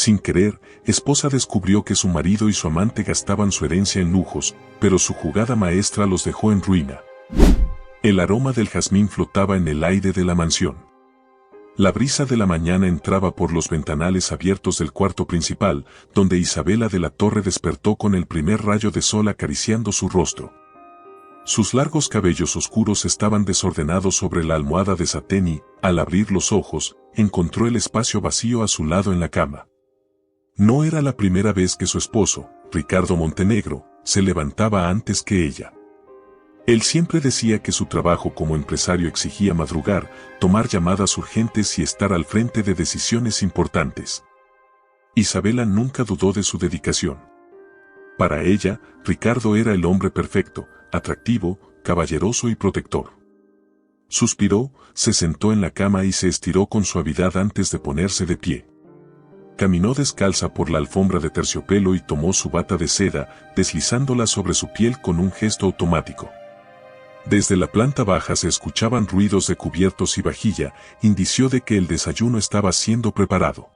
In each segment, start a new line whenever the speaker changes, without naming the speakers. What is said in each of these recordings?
Sin querer, esposa descubrió que su marido y su amante gastaban su herencia en lujos, pero su jugada maestra los dejó en ruina. El aroma del jazmín flotaba en el aire de la mansión. La brisa de la mañana entraba por los ventanales abiertos del cuarto principal, donde Isabela de la Torre despertó con el primer rayo de sol acariciando su rostro. Sus largos cabellos oscuros estaban desordenados sobre la almohada de satén y, al abrir los ojos, encontró el espacio vacío a su lado en la cama. No era la primera vez que su esposo, Ricardo Montenegro, se levantaba antes que ella. Él siempre decía que su trabajo como empresario exigía madrugar, tomar llamadas urgentes y estar al frente de decisiones importantes. Isabela nunca dudó de su dedicación. Para ella, Ricardo era el hombre perfecto, atractivo, caballeroso y protector. Suspiró, se sentó en la cama y se estiró con suavidad antes de ponerse de pie. Caminó descalza por la alfombra de terciopelo y tomó su bata de seda, deslizándola sobre su piel con un gesto automático. Desde la planta baja se escuchaban ruidos de cubiertos y vajilla, indicio de que el desayuno estaba siendo preparado.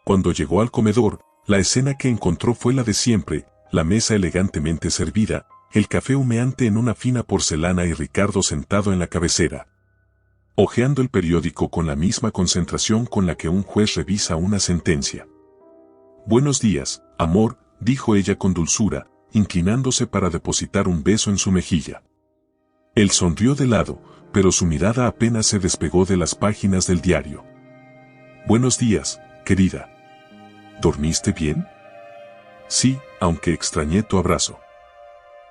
Cuando llegó al comedor, la escena que encontró fue la de siempre, la mesa elegantemente servida, el café humeante en una fina porcelana y Ricardo sentado en la cabecera, hojeando el periódico con la misma concentración con la que un juez revisa una sentencia. «Buenos días, amor», dijo ella con dulzura, inclinándose para depositar un beso en su mejilla. Él sonrió de lado, pero su mirada apenas se despegó de las páginas del diario. «Buenos días, querida. ¿Dormiste bien?» «Sí, aunque extrañé tu abrazo».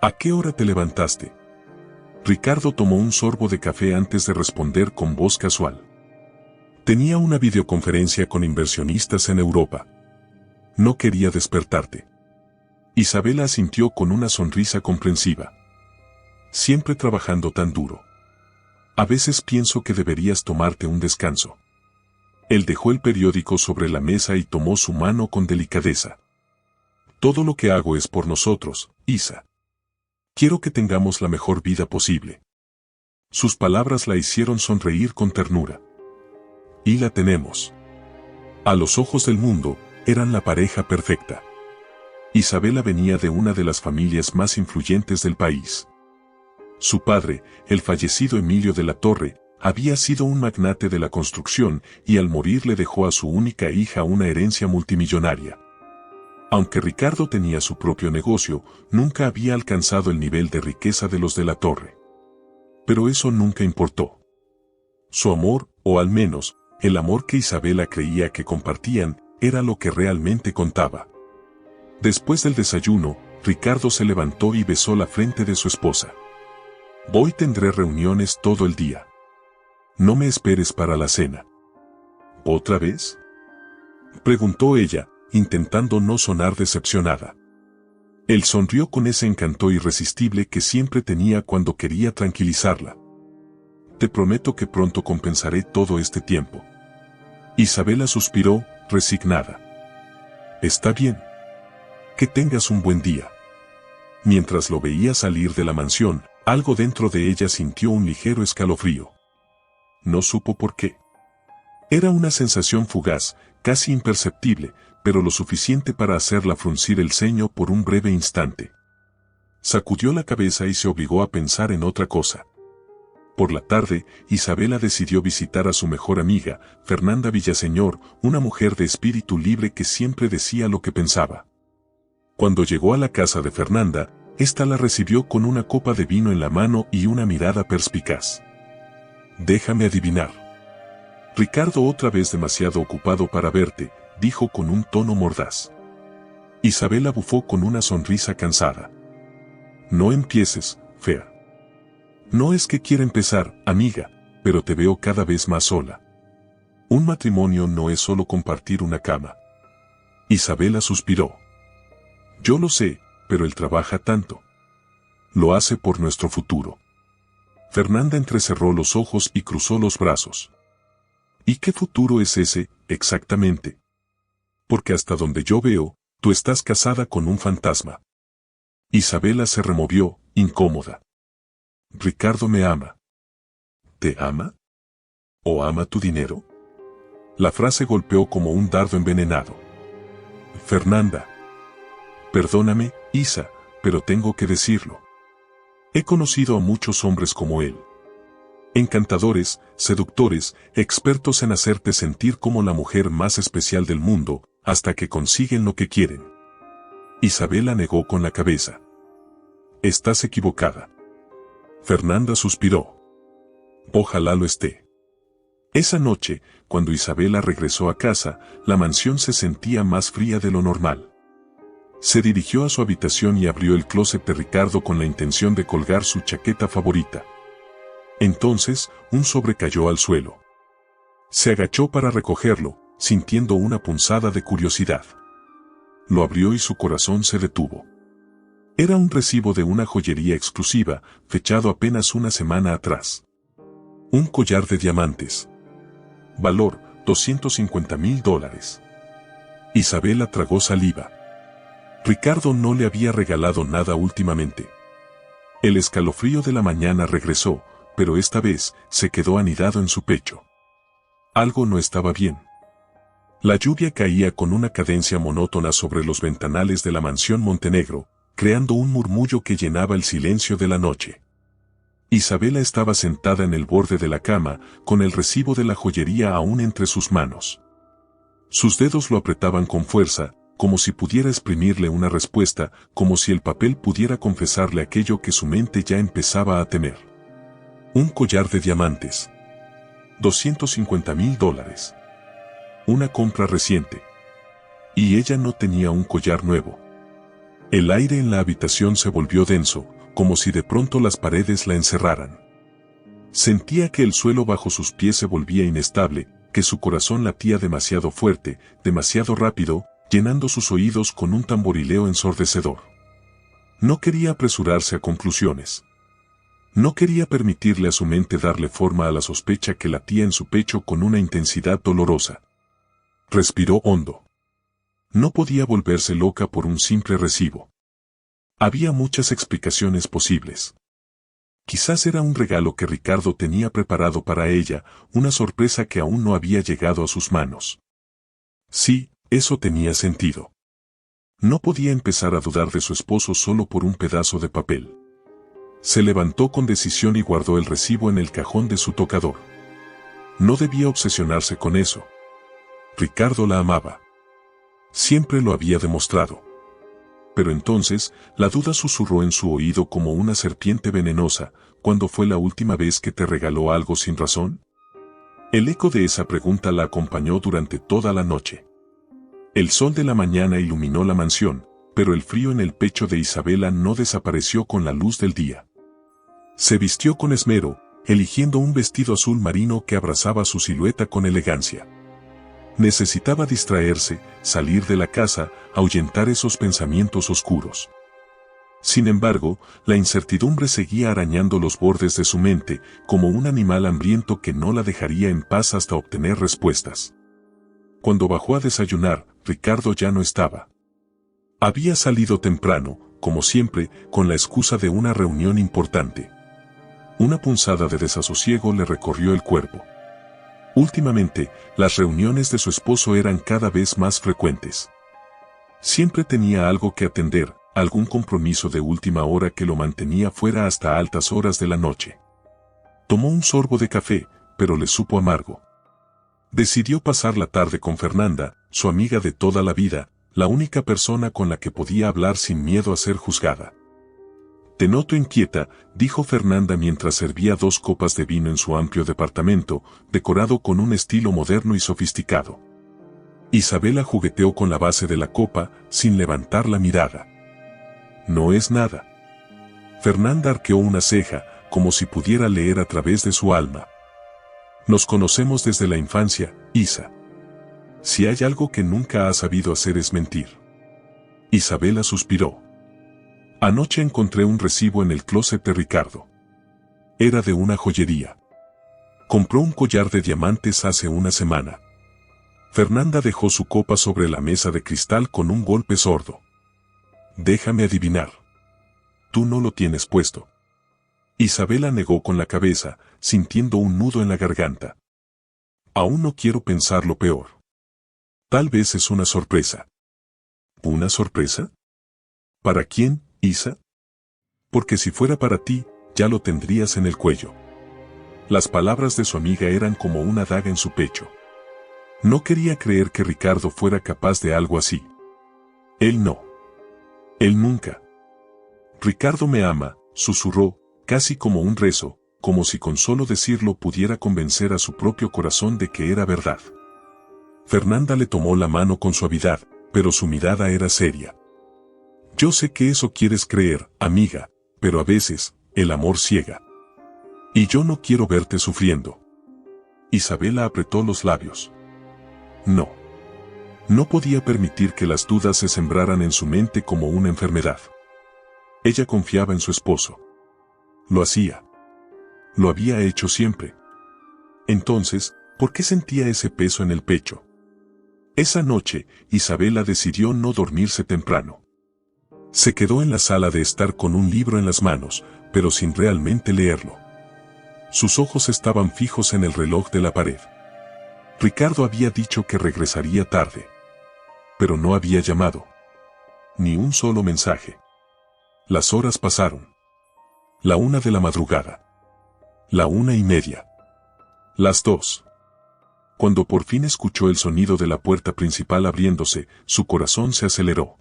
«¿A qué hora te levantaste?» Ricardo tomó un sorbo de café antes de responder con voz casual. «Tenía una videoconferencia con inversionistas en Europa. No quería despertarte». Isabela asintió con una sonrisa comprensiva. «Siempre trabajando tan duro. A veces pienso que deberías tomarte un descanso». Él dejó el periódico sobre la mesa y tomó su mano con delicadeza. «Todo lo que hago es por nosotros, Isa. Quiero que tengamos la mejor vida posible». Sus palabras la hicieron sonreír con ternura. «Y la tenemos». A los ojos del mundo, eran la pareja perfecta. Isabela venía de una de las familias más influyentes del país. Su padre, el fallecido Emilio de la Torre, había sido un magnate de la construcción y al morir le dejó a su única hija una herencia multimillonaria. Aunque Ricardo tenía su propio negocio, nunca había alcanzado el nivel de riqueza de los de la Torre. Pero eso nunca importó. Su amor, o al menos, el amor que Isabela creía que compartían, era lo que realmente contaba. Después del desayuno, Ricardo se levantó y besó la frente de su esposa. «Hoy tendré reuniones todo el día. No me esperes para la cena». «¿Otra vez?», preguntó ella, intentando no sonar decepcionada. Él sonrió con ese encanto irresistible que siempre tenía cuando quería tranquilizarla. «Te prometo que pronto compensaré todo este tiempo». Isabela suspiró, resignada. «Está bien. Que tengas un buen día». Mientras lo veía salir de la mansión, algo dentro de ella sintió un ligero escalofrío. No supo por qué. Era una sensación fugaz, casi imperceptible, pero lo suficiente para hacerla fruncir el ceño por un breve instante. Sacudió la cabeza y se obligó a pensar en otra cosa. Por la tarde, Isabela decidió visitar a su mejor amiga, Fernanda Villaseñor, una mujer de espíritu libre que siempre decía lo que pensaba. Cuando llegó a la casa de Fernanda, ésta la recibió con una copa de vino en la mano y una mirada perspicaz. «Déjame adivinar. Ricardo otra vez demasiado ocupado para verte», dijo con un tono mordaz. Isabela bufó con una sonrisa cansada. «No empieces, fea. No es que quiera empezar, amiga, pero te veo cada vez más sola. Un matrimonio no es solo compartir una cama». Isabela suspiró. «Yo lo sé, pero él trabaja tanto. Lo hace por nuestro futuro». Fernanda entrecerró los ojos y cruzó los brazos. «¿Y qué futuro es ese, exactamente? Porque hasta donde yo veo, tú estás casada con un fantasma». Isabela se removió, incómoda. «Ricardo me ama». «¿Te ama? ¿O ama tu dinero?». La frase golpeó como un dardo envenenado. Fernanda. Perdóname, Isa, pero tengo que decirlo. He conocido a muchos hombres como él. Encantadores, seductores, expertos en hacerte sentir como la mujer más especial del mundo, hasta que consiguen lo que quieren. Isabela negó con la cabeza. Estás equivocada. Fernanda suspiró. Ojalá lo esté. Esa noche, cuando Isabela regresó a casa, la mansión se sentía más fría de lo normal. Se dirigió a su habitación y abrió el closet de Ricardo con la intención de colgar su chaqueta favorita. Entonces, un sobre cayó al suelo. Se agachó para recogerlo, sintiendo una punzada de curiosidad. Lo abrió y su corazón se detuvo. Era un recibo de una joyería exclusiva, fechado apenas una semana atrás. Un collar de diamantes. Valor, $250,000. Isabela tragó saliva. Ricardo no le había regalado nada últimamente. El escalofrío de la mañana regresó, pero esta vez se quedó anidado en su pecho. Algo no estaba bien. La lluvia caía con una cadencia monótona sobre los ventanales de la mansión Montenegro, creando un murmullo que llenaba el silencio de la noche. Isabela estaba sentada en el borde de la cama, con el recibo de la joyería aún entre sus manos. Sus dedos lo apretaban con fuerza, como si pudiera exprimirle una respuesta, como si el papel pudiera confesarle aquello que su mente ya empezaba a temer. Un collar de diamantes. $250,000. Una compra reciente. Y ella no tenía un collar nuevo. El aire en la habitación se volvió denso, como si de pronto las paredes la encerraran. Sentía que el suelo bajo sus pies se volvía inestable, que su corazón latía demasiado fuerte, demasiado rápido, llenando sus oídos con un tamborileo ensordecedor. No quería apresurarse a conclusiones. No quería permitirle a su mente darle forma a la sospecha que latía en su pecho con una intensidad dolorosa. Respiró hondo. No podía volverse loca por un simple recibo. Había muchas explicaciones posibles. Quizás era un regalo que Ricardo tenía preparado para ella, una sorpresa que aún no había llegado a sus manos. Sí, eso tenía sentido. No podía empezar a dudar de su esposo solo por un pedazo de papel. Se levantó con decisión y guardó el recibo en el cajón de su tocador. No debía obsesionarse con eso. Ricardo la amaba. Siempre lo había demostrado. Pero entonces, la duda susurró en su oído como una serpiente venenosa. ¿Cuándo fue la última vez que te regaló algo sin razón? El eco de esa pregunta la acompañó durante toda la noche. El sol de la mañana iluminó la mansión, pero el frío en el pecho de Isabela no desapareció con la luz del día. Se vistió con esmero, eligiendo un vestido azul marino que abrazaba su silueta con elegancia. Necesitaba distraerse, salir de la casa, ahuyentar esos pensamientos oscuros. Sin embargo, la incertidumbre seguía arañando los bordes de su mente, como un animal hambriento que no la dejaría en paz hasta obtener respuestas. Cuando bajó a desayunar, Ricardo ya no estaba. Había salido temprano, como siempre, con la excusa de una reunión importante. Una punzada de desasosiego le recorrió el cuerpo. Últimamente, las reuniones de su esposo eran cada vez más frecuentes. Siempre tenía algo que atender, algún compromiso de última hora que lo mantenía fuera hasta altas horas de la noche. Tomó un sorbo de café, pero le supo amargo. Decidió pasar la tarde con Fernanda, su amiga de toda la vida, la única persona con la que podía hablar sin miedo a ser juzgada. Te noto inquieta, dijo Fernanda mientras servía 2 copas de vino en su amplio departamento, decorado con un estilo moderno y sofisticado. Isabela jugueteó con la base de la copa, sin levantar la mirada. No es nada. Fernanda arqueó una ceja, como si pudiera leer a través de su alma. Nos conocemos desde la infancia, Isa. Si hay algo que nunca has sabido hacer es mentir. Isabela suspiró. Anoche encontré un recibo en el closet de Ricardo. Era de una joyería. Compró un collar de diamantes hace una semana. Fernanda dejó su copa sobre la mesa de cristal con un golpe sordo. Déjame adivinar. Tú no lo tienes puesto. Isabela negó con la cabeza, sintiendo un nudo en la garganta. Aún no quiero pensar lo peor. Tal vez es una sorpresa. ¿Una sorpresa? ¿Para quién, Isa? Porque si fuera para ti, ya lo tendrías en el cuello. Las palabras de su amiga eran como una daga en su pecho. No quería creer que Ricardo fuera capaz de algo así. Él no. Él nunca. Ricardo me ama, susurró, casi como un rezo, como si con solo decirlo pudiera convencer a su propio corazón de que era verdad. Fernanda le tomó la mano con suavidad, pero su mirada era seria. Yo sé que eso quieres creer, amiga, pero a veces, el amor ciega. Y yo no quiero verte sufriendo. Isabela apretó los labios. No. No podía permitir que las dudas se sembraran en su mente como una enfermedad. Ella confiaba en su esposo. Lo hacía. Lo había hecho siempre. Entonces, ¿por qué sentía ese peso en el pecho? Esa noche, Isabela decidió no dormirse temprano. Se quedó en la sala de estar con un libro en las manos, pero sin realmente leerlo. Sus ojos estaban fijos en el reloj de la pared. Ricardo había dicho que regresaría tarde. Pero no había llamado. Ni un solo mensaje. Las horas pasaron. 1:00 de la madrugada. 1:30. Las 2. Cuando por fin escuchó el sonido de la puerta principal abriéndose, su corazón se aceleró.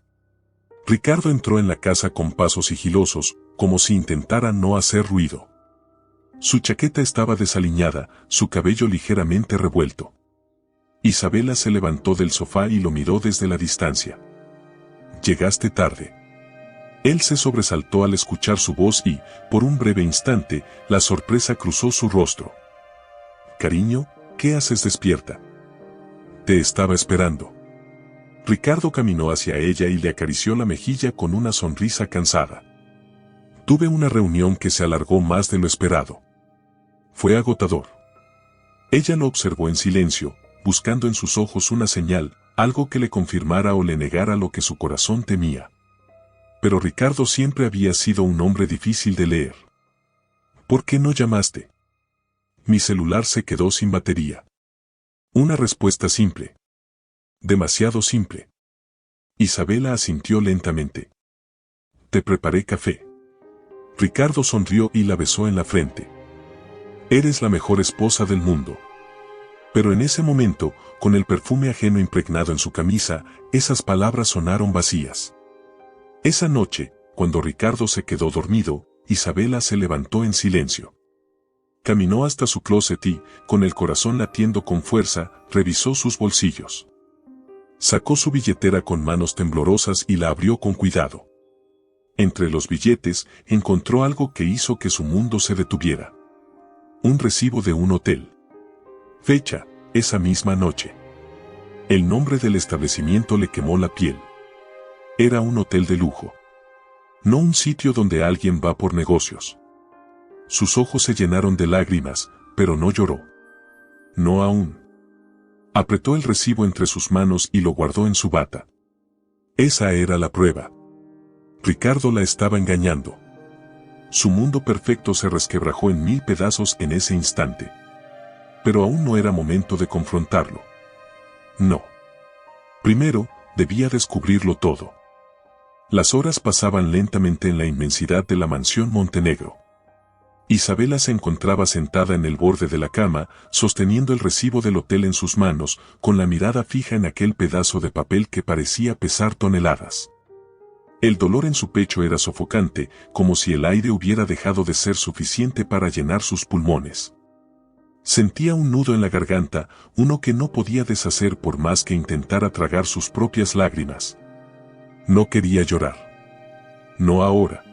Ricardo entró en la casa con pasos sigilosos, como si intentara no hacer ruido. Su chaqueta estaba desaliñada, su cabello ligeramente revuelto. Isabela se levantó del sofá y lo miró desde la distancia. Llegaste tarde. Él se sobresaltó al escuchar su voz y, por un breve instante, la sorpresa cruzó su rostro. Cariño, ¿qué haces despierta? Te estaba esperando. Ricardo caminó hacia ella y le acarició la mejilla con una sonrisa cansada. Tuve una reunión que se alargó más de lo esperado. Fue agotador. Ella lo observó en silencio, buscando en sus ojos una señal, algo que le confirmara o le negara lo que su corazón temía. Pero Ricardo siempre había sido un hombre difícil de leer. ¿Por qué no llamaste? Mi celular se quedó sin batería. Una respuesta simple. Demasiado simple. Isabela asintió lentamente. Te preparé café. Ricardo sonrió y la besó en la frente. Eres la mejor esposa del mundo. Pero en ese momento, con el perfume ajeno impregnado en su camisa, esas palabras sonaron vacías. Esa noche, cuando Ricardo se quedó dormido, Isabela se levantó en silencio. Caminó hasta su closet y, con el corazón latiendo con fuerza, revisó sus bolsillos. Sacó su billetera con manos temblorosas y la abrió con cuidado. Entre los billetes, encontró algo que hizo que su mundo se detuviera. Un recibo de un hotel. Fecha, esa misma noche. El nombre del establecimiento le quemó la piel. Era un hotel de lujo. No un sitio donde alguien va por negocios. Sus ojos se llenaron de lágrimas, pero no lloró. No aún. Apretó el recibo entre sus manos y lo guardó en su bata. Esa era la prueba. Ricardo la estaba engañando. Su mundo perfecto se resquebrajó en 1000 pedazos en ese instante. Pero aún no era momento de confrontarlo. No. Primero, debía descubrirlo todo. Las horas pasaban lentamente en la inmensidad de la mansión Montenegro. Isabela se encontraba sentada en el borde de la cama, sosteniendo el recibo del hotel en sus manos, con la mirada fija en aquel pedazo de papel que parecía pesar toneladas. El dolor en su pecho era sofocante, como si el aire hubiera dejado de ser suficiente para llenar sus pulmones. Sentía un nudo en la garganta, uno que no podía deshacer por más que intentara tragar sus propias lágrimas. No quería llorar. No ahora.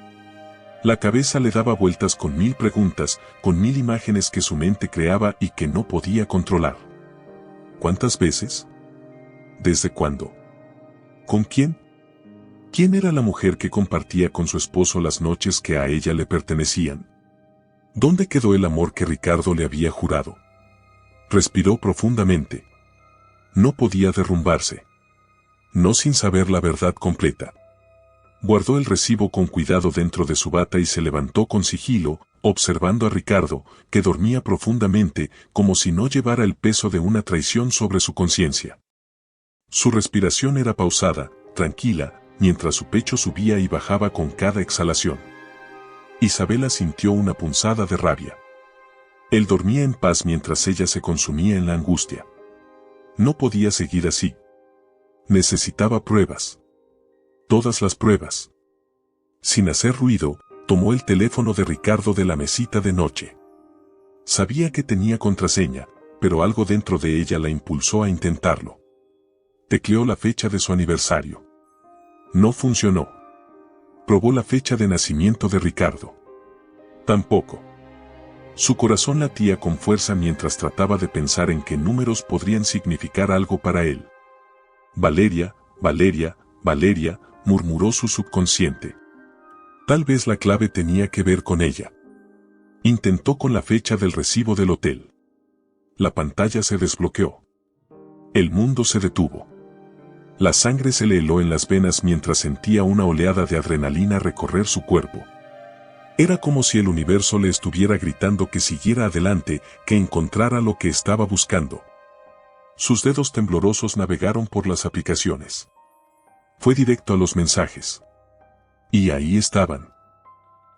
La cabeza le daba vueltas con 1000 preguntas, con 1000 imágenes que su mente creaba y que no podía controlar. ¿Cuántas veces? ¿Desde cuándo? ¿Con quién? ¿Quién era la mujer que compartía con su esposo las noches que a ella le pertenecían? ¿Dónde quedó el amor que Ricardo le había jurado? Respiró profundamente. No podía derrumbarse. No sin saber la verdad completa. Guardó el recibo con cuidado dentro de su bata y se levantó con sigilo, observando a Ricardo, que dormía profundamente, como si no llevara el peso de una traición sobre su conciencia. Su respiración era pausada, tranquila, mientras su pecho subía y bajaba con cada exhalación. Isabela sintió una punzada de rabia. Él dormía en paz mientras ella se consumía en la angustia. No podía seguir así. Necesitaba pruebas. Todas las pruebas. Sin hacer ruido, tomó el teléfono de Ricardo de la mesita de noche. Sabía que tenía contraseña, pero algo dentro de ella la impulsó a intentarlo. Tecleó la fecha de su aniversario. No funcionó. Probó la fecha de nacimiento de Ricardo. Tampoco. Su corazón latía con fuerza mientras trataba de pensar en qué números podrían significar algo para él. Valeria, Valeria, Valeria, murmuró su subconsciente. Tal vez la clave tenía que ver con ella. Intentó con la fecha del recibo del hotel. La pantalla se desbloqueó. El mundo se detuvo. La sangre se le heló en las venas mientras sentía una oleada de adrenalina recorrer su cuerpo. Era como si el universo le estuviera gritando que siguiera adelante, que encontrara lo que estaba buscando. Sus dedos temblorosos navegaron por las aplicaciones. Fue directo a los mensajes. Y ahí estaban.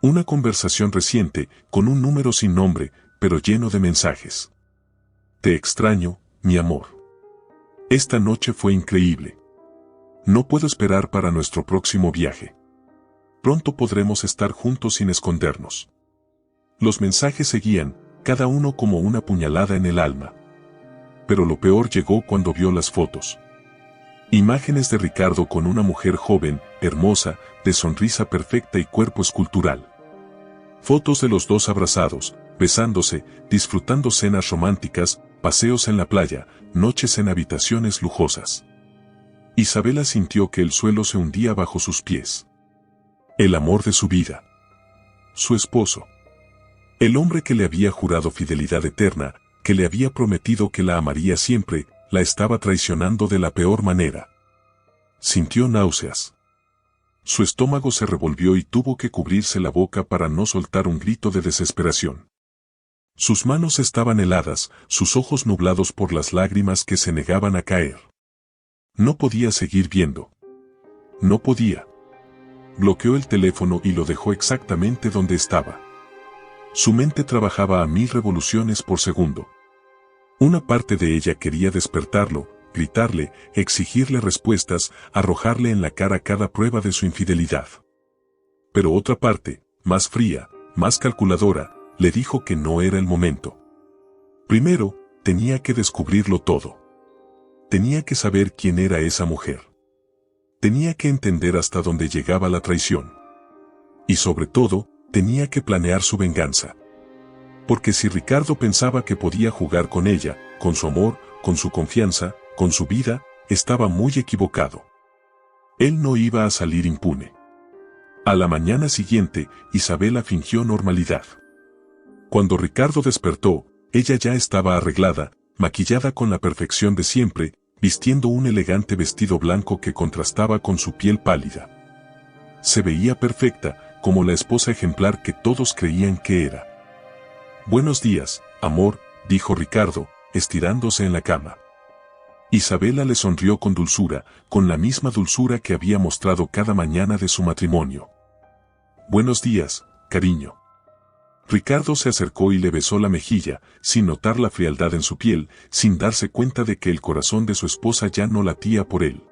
Una conversación reciente, con un número sin nombre, pero lleno de mensajes. Te extraño, mi amor. Esta noche fue increíble. No puedo esperar para nuestro próximo viaje. Pronto podremos estar juntos sin escondernos. Los mensajes seguían, cada uno como una puñalada en el alma. Pero lo peor llegó cuando vio las fotos. Imágenes de Ricardo con una mujer joven, hermosa, de sonrisa perfecta y cuerpo escultural. Fotos de los dos abrazados, besándose, disfrutando cenas románticas, paseos en la playa, noches en habitaciones lujosas. Isabela sintió que el suelo se hundía bajo sus pies. El amor de su vida. Su esposo. El hombre que le había jurado fidelidad eterna, que le había prometido que la amaría siempre, la estaba traicionando de la peor manera. Sintió náuseas. Su estómago se revolvió y tuvo que cubrirse la boca para no soltar un grito de desesperación. Sus manos estaban heladas, sus ojos nublados por las lágrimas que se negaban a caer. No podía seguir viendo. No podía. Bloqueó el teléfono y lo dejó exactamente donde estaba. Su mente trabajaba a 1000 revoluciones por segundo. Una parte de ella quería despertarlo, gritarle, exigirle respuestas, arrojarle en la cara cada prueba de su infidelidad. Pero otra parte, más fría, más calculadora, le dijo que no era el momento. Primero, tenía que descubrirlo todo. Tenía que saber quién era esa mujer. Tenía que entender hasta dónde llegaba la traición. Y sobre todo, tenía que planear su venganza. Porque si Ricardo pensaba que podía jugar con ella, con su amor, con su confianza, con su vida, estaba muy equivocado. Él no iba a salir impune. A la mañana siguiente, Isabela fingió normalidad. Cuando Ricardo despertó, ella ya estaba arreglada, maquillada con la perfección de siempre, vistiendo un elegante vestido blanco que contrastaba con su piel pálida. Se veía perfecta, como la esposa ejemplar que todos creían que era. Buenos días, amor, dijo Ricardo, estirándose en la cama. Isabela le sonrió con dulzura, con la misma dulzura que había mostrado cada mañana de su matrimonio. Buenos días, cariño. Ricardo se acercó y le besó la mejilla, sin notar la frialdad en su piel, sin darse cuenta de que el corazón de su esposa ya no latía por él.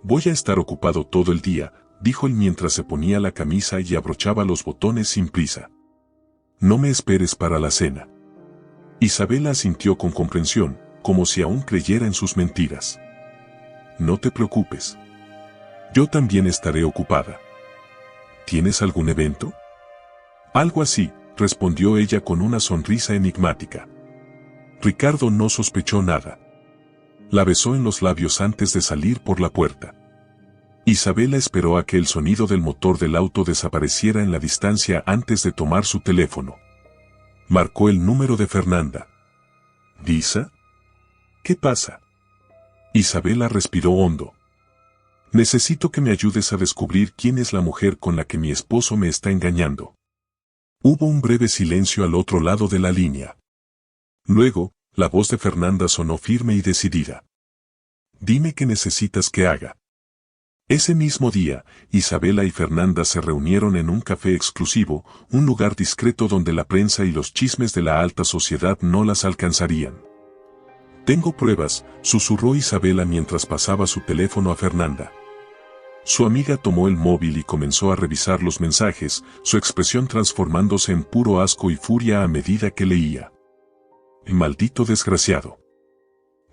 Voy a estar ocupado todo el día, dijo él mientras se ponía la camisa y abrochaba los botones sin prisa. No me esperes para la cena. Isabela asintió con comprensión, como si aún creyera en sus mentiras. No te preocupes. Yo también estaré ocupada. ¿Tienes algún evento? Algo así, respondió ella con una sonrisa enigmática. Ricardo no sospechó nada. La besó en los labios antes de salir por la puerta. Isabela esperó a que el sonido del motor del auto desapareciera en la distancia antes de tomar su teléfono. Marcó el número de Fernanda. ¿Lisa? ¿Qué pasa? Isabela respiró hondo. Necesito que me ayudes a descubrir quién es la mujer con la que mi esposo me está engañando. Hubo un breve silencio al otro lado de la línea. Luego, la voz de Fernanda sonó firme y decidida. Dime qué necesitas que haga. Ese mismo día, Isabela y Fernanda se reunieron en un café exclusivo, un lugar discreto donde la prensa y los chismes de la alta sociedad no las alcanzarían. Tengo pruebas, susurró Isabela mientras pasaba su teléfono a Fernanda. Su amiga tomó el móvil y comenzó a revisar los mensajes, su expresión transformándose en puro asco y furia a medida que leía. «Maldito desgraciado»,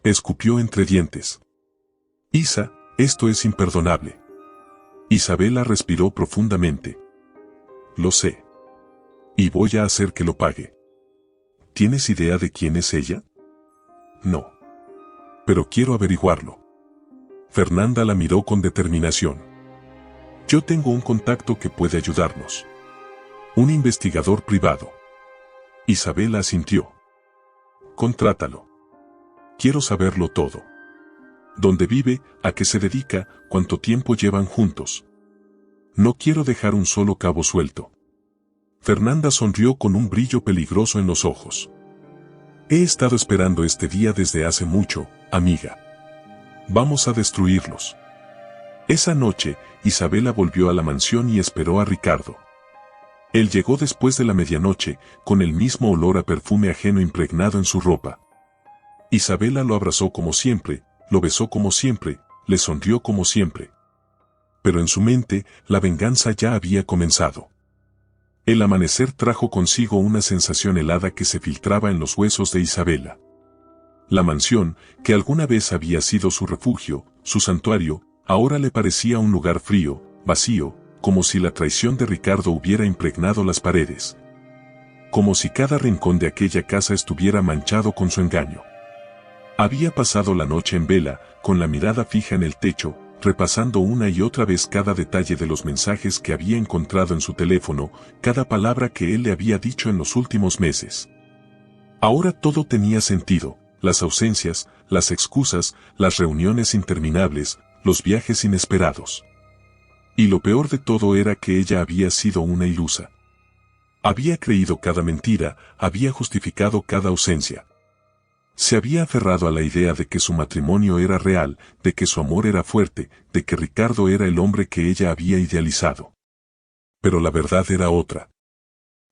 escupió entre dientes. «Isa, esto es imperdonable». Isabela respiró profundamente. «Lo sé. Y voy a hacer que lo pague». ¿Tienes idea de quién es ella? No. Pero quiero averiguarlo. Fernanda la miró con determinación. Yo tengo un contacto que puede ayudarnos. Un investigador privado. Isabela asintió. Contrátalo. Quiero saberlo todo. ¿Dónde vive? ¿A qué se dedica? ¿Cuánto tiempo llevan juntos? No quiero dejar un solo cabo suelto. Fernanda sonrió con un brillo peligroso en los ojos. He estado esperando este día desde hace mucho, amiga. Vamos a destruirlos. Esa noche, Isabela volvió a la mansión y esperó a Ricardo. Él llegó después de la medianoche, con el mismo olor a perfume ajeno impregnado en su ropa. Isabela lo abrazó como siempre, lo besó como siempre, le sonrió como siempre. Pero en su mente, la venganza ya había comenzado. El amanecer trajo consigo una sensación helada que se filtraba en los huesos de Isabela. La mansión, que alguna vez había sido su refugio, su santuario, ahora le parecía un lugar frío, vacío, como si la traición de Ricardo hubiera impregnado las paredes. Como si cada rincón de aquella casa estuviera manchado con su engaño. Había pasado la noche en vela, con la mirada fija en el techo, repasando una y otra vez cada detalle de los mensajes que había encontrado en su teléfono, cada palabra que él le había dicho en los últimos meses. Ahora todo tenía sentido, las ausencias, las excusas, las reuniones interminables, los viajes inesperados. Y lo peor de todo era que ella había sido una ilusa. Había creído cada mentira, había justificado cada ausencia. Se había aferrado a la idea de que su matrimonio era real, de que su amor era fuerte, de que Ricardo era el hombre que ella había idealizado. Pero la verdad era otra.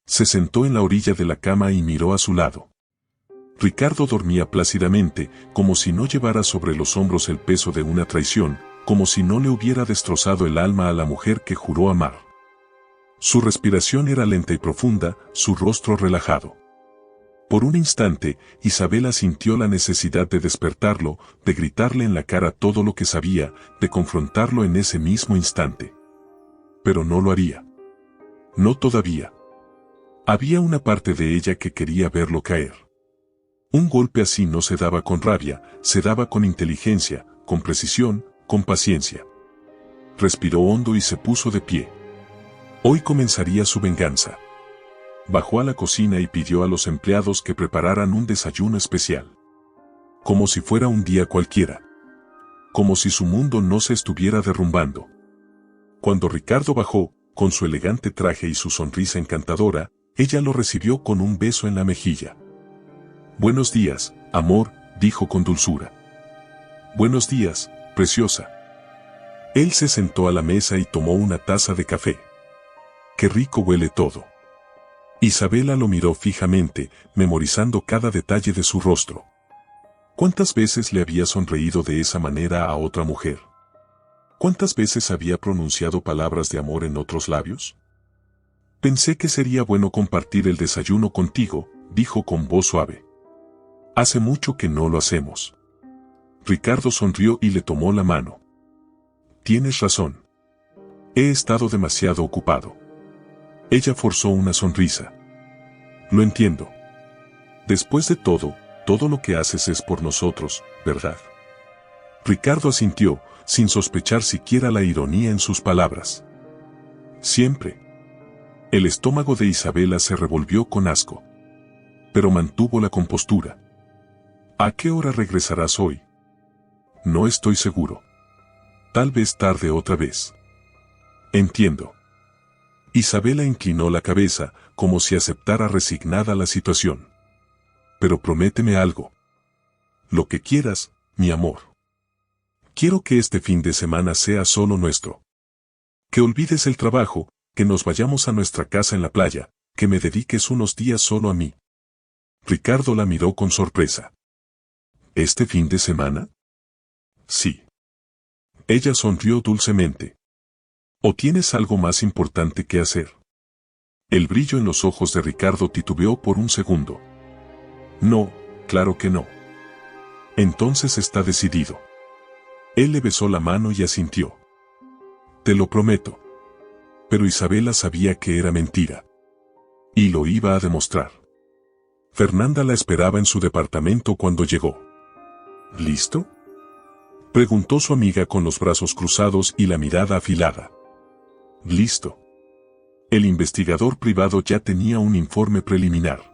Se sentó en la orilla de la cama y miró a su lado. Ricardo dormía plácidamente, como si no llevara sobre los hombros el peso de una traición, como si no le hubiera destrozado el alma a la mujer que juró amar. Su respiración era lenta y profunda, su rostro relajado. Por un instante, Isabela sintió la necesidad de despertarlo, de gritarle en la cara todo lo que sabía, de confrontarlo en ese mismo instante. Pero no lo haría. No todavía. Había una parte de ella que quería verlo caer. Un golpe así no se daba con rabia, se daba con inteligencia, con precisión, con paciencia. Respiró hondo y se puso de pie. Hoy comenzaría su venganza. Bajó a la cocina y pidió a los empleados que prepararan un desayuno especial. Como si fuera un día cualquiera. Como si su mundo no se estuviera derrumbando. Cuando Ricardo bajó, con su elegante traje y su sonrisa encantadora, ella lo recibió con un beso en la mejilla. «Buenos días, amor», dijo con dulzura. «Buenos días, preciosa». Él se sentó a la mesa y tomó una taza de café. «Qué rico huele todo». Isabela lo miró fijamente, memorizando cada detalle de su rostro. ¿Cuántas veces le había sonreído de esa manera a otra mujer? ¿Cuántas veces había pronunciado palabras de amor en otros labios? «Pensé que sería bueno compartir el desayuno contigo», dijo con voz suave. «Hace mucho que no lo hacemos». Ricardo sonrió y le tomó la mano. «Tienes razón. He estado demasiado ocupado». Ella forzó una sonrisa. «Lo entiendo. Después de todo lo que haces es por nosotros, ¿verdad?». Ricardo asintió, sin sospechar siquiera la ironía en sus palabras. «Siempre». El estómago de Isabela se revolvió con asco. Pero mantuvo la compostura. «¿A qué hora regresarás hoy?». «No estoy seguro. Tal vez tarde otra vez». «Entiendo». Isabela inclinó la cabeza, como si aceptara resignada la situación. «Pero prométeme algo». «Lo que quieras, mi amor». Quiero que este fin de semana sea solo nuestro. Que olvides el trabajo, que nos vayamos a nuestra casa en la playa, que me dediques unos días solo a mí. Ricardo la miró con sorpresa. ¿Este fin de semana? Sí. Ella sonrió dulcemente. ¿O tienes algo más importante que hacer? El brillo en los ojos de Ricardo titubeó por un segundo. No, claro que no. Entonces está decidido. Él le besó la mano y asintió. Te lo prometo. Pero Isabela sabía que era mentira. Y lo iba a demostrar. Fernanda la esperaba en su departamento cuando llegó. ¿Listo?, preguntó su amiga con los brazos cruzados y la mirada afilada. Listo. El investigador privado ya tenía un informe preliminar.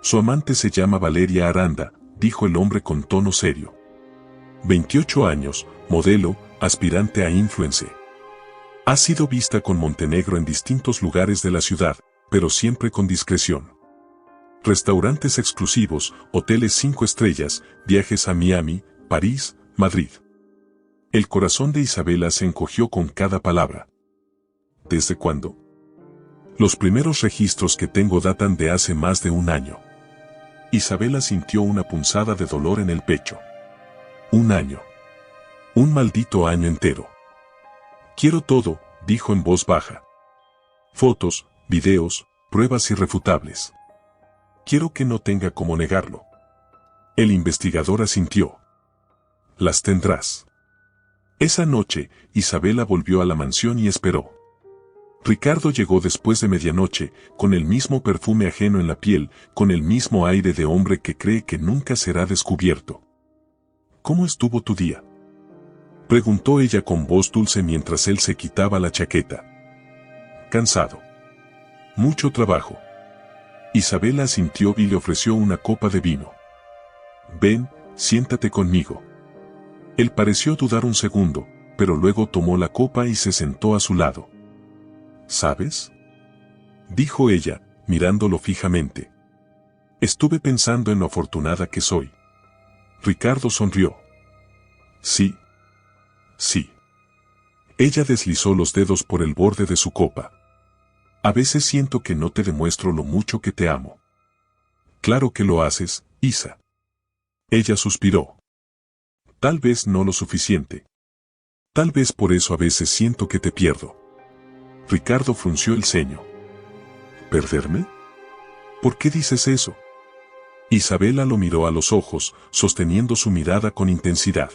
Su amante se llama Valeria Aranda, dijo el hombre con tono serio. 28 años, modelo, aspirante a influencer. Ha sido vista con Montenegro en distintos lugares de la ciudad, pero siempre con discreción. Restaurantes exclusivos, hoteles 5 estrellas, viajes a Miami, París, Madrid. El corazón de Isabela se encogió con cada palabra. ¿Desde cuándo? Los primeros registros que tengo datan de hace más de un año. Isabela sintió una punzada de dolor en el pecho. Un año. Un maldito año entero. Quiero todo, dijo en voz baja. Fotos, videos, pruebas irrefutables. Quiero que no tenga cómo negarlo. El investigador asintió. Las tendrás. Esa noche, Isabela volvió a la mansión y esperó. Ricardo llegó después de medianoche, con el mismo perfume ajeno en la piel, con el mismo aire de hombre que cree que nunca será descubierto. ¿Cómo estuvo tu día?, preguntó ella con voz dulce mientras él se quitaba la chaqueta. Cansado. Mucho trabajo. Isabela asintió y le ofreció una copa de vino. Ven, siéntate conmigo. Él pareció dudar un segundo, pero luego tomó la copa y se sentó a su lado. ¿Sabes?, dijo ella, mirándolo fijamente. Estuve pensando en lo afortunada que soy. Ricardo sonrió. Sí. Sí. Ella deslizó los dedos por el borde de su copa. A veces siento que no te demuestro lo mucho que te amo. Claro que lo haces, Isa. Ella suspiró. Tal vez no lo suficiente. Tal vez por eso a veces siento que te pierdo. Ricardo frunció el ceño. ¿Perderme? ¿Por qué dices eso? Isabela lo miró a los ojos, sosteniendo su mirada con intensidad.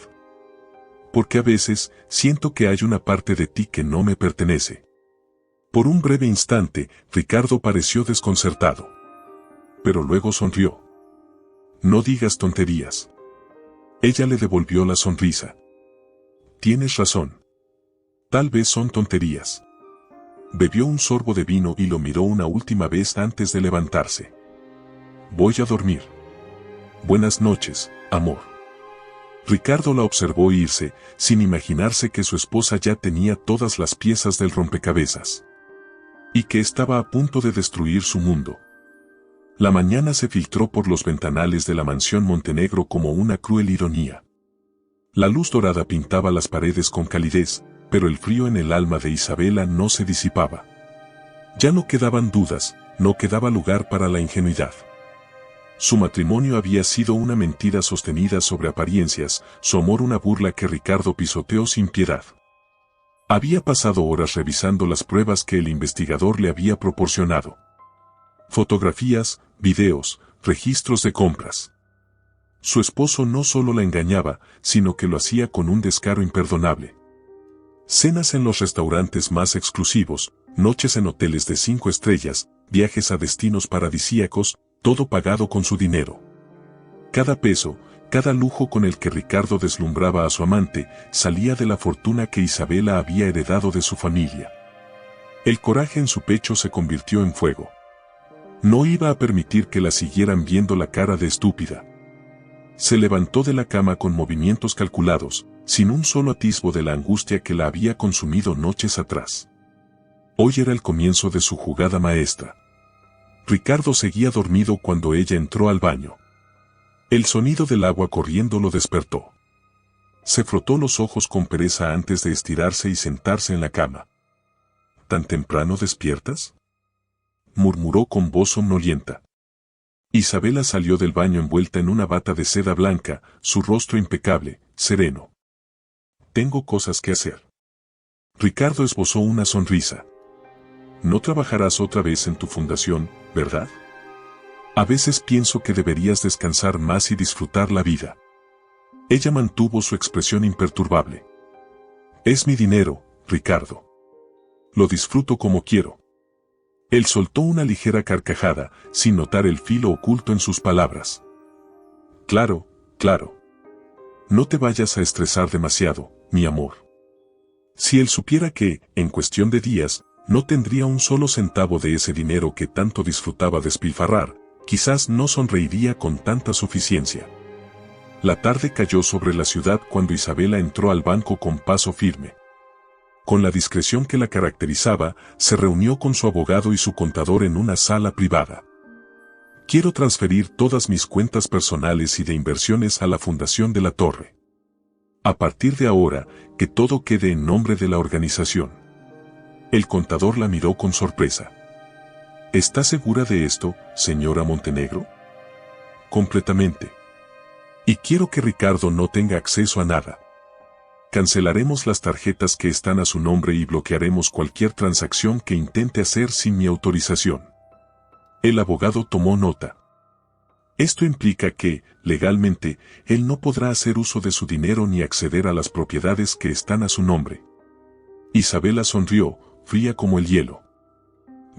Porque a veces siento que hay una parte de ti que no me pertenece. Por un breve instante, Ricardo pareció desconcertado. Pero luego sonrió. No digas tonterías. Ella le devolvió la sonrisa. Tienes razón. Tal vez son tonterías. Bebió un sorbo de vino y lo miró una última vez antes de levantarse. Voy a dormir. Buenas noches, amor. Ricardo la observó irse, sin imaginarse que su esposa ya tenía todas las piezas del rompecabezas. Y que estaba a punto de destruir su mundo. La mañana se filtró por los ventanales de la mansión Montenegro como una cruel ironía. La luz dorada pintaba las paredes con calidez, pero el frío en el alma de Isabela no se disipaba. Ya no quedaban dudas, no quedaba lugar para la ingenuidad. Su matrimonio había sido una mentira sostenida sobre apariencias, su amor una burla que Ricardo pisoteó sin piedad. Había pasado horas revisando las pruebas que el investigador le había proporcionado. Fotografías, videos, registros de compras. Su esposo no solo la engañaba, sino que lo hacía con un descaro imperdonable. Cenas en los restaurantes más exclusivos, noches en hoteles de 5 estrellas, viajes a destinos paradisíacos, todo pagado con su dinero. Cada peso, cada lujo con el que Ricardo deslumbraba a su amante, salía de la fortuna que Isabela había heredado de su familia. El coraje en su pecho se convirtió en fuego. No iba a permitir que la siguieran viendo la cara de estúpida. Se levantó de la cama con movimientos calculados, sin un solo atisbo de la angustia que la había consumido noches atrás. Hoy era el comienzo de su jugada maestra. Ricardo seguía dormido cuando ella entró al baño. El sonido del agua corriendo lo despertó. Se frotó los ojos con pereza antes de estirarse y sentarse en la cama. ¿Tan temprano despiertas?, murmuró con voz somnolienta. Isabela salió del baño envuelta en una bata de seda blanca, su rostro impecable, sereno. Tengo cosas que hacer. Ricardo esbozó una sonrisa. No trabajarás otra vez en tu fundación, ¿verdad? A veces pienso que deberías descansar más y disfrutar la vida. Ella mantuvo su expresión imperturbable. Es mi dinero, Ricardo. Lo disfruto como quiero. Él soltó una ligera carcajada, sin notar el filo oculto en sus palabras. Claro, claro. No te vayas a estresar demasiado, mi amor. Si él supiera que, en cuestión de días, no tendría un solo centavo de ese dinero que tanto disfrutaba despilfarrar, quizás no sonreiría con tanta suficiencia. La tarde cayó sobre la ciudad cuando Isabela entró al banco con paso firme. Con la discreción que la caracterizaba, se reunió con su abogado y su contador en una sala privada. Quiero transferir todas mis cuentas personales y de inversiones a la Fundación de la Torre. A partir de ahora, que todo quede en nombre de la organización. El contador la miró con sorpresa. ¿Está segura de esto, señora Montenegro? Completamente. Y quiero que Ricardo no tenga acceso a nada. Cancelaremos las tarjetas que están a su nombre y bloquearemos cualquier transacción que intente hacer sin mi autorización. El abogado tomó nota. Esto implica que, legalmente, él no podrá hacer uso de su dinero ni acceder a las propiedades que están a su nombre. Isabela sonrió, fría como el hielo.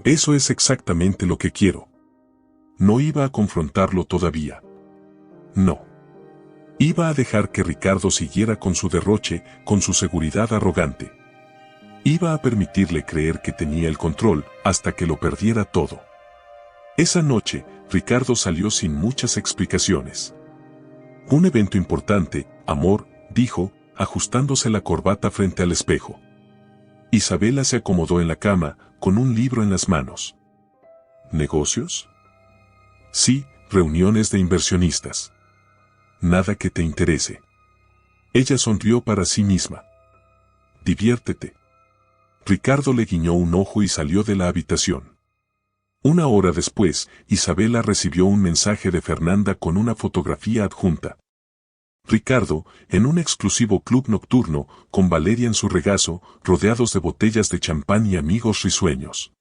Eso es exactamente lo que quiero. No iba a confrontarlo todavía. No. Iba a dejar que Ricardo siguiera con su derroche, con su seguridad arrogante. Iba a permitirle creer que tenía el control, hasta que lo perdiera todo. Esa noche, Ricardo salió sin muchas explicaciones. Un evento importante, amor, dijo, ajustándose la corbata frente al espejo. Isabela se acomodó en la cama, con un libro en las manos. ¿Negocios? Sí, reuniones de inversionistas. Nada que te interese. Ella sonrió para sí misma. Diviértete. Ricardo le guiñó un ojo y salió de la habitación. Una hora después, Isabela recibió un mensaje de Fernanda con una fotografía adjunta. Ricardo, en un exclusivo club nocturno, con Valeria en su regazo, rodeados de botellas de champán y amigos risueños.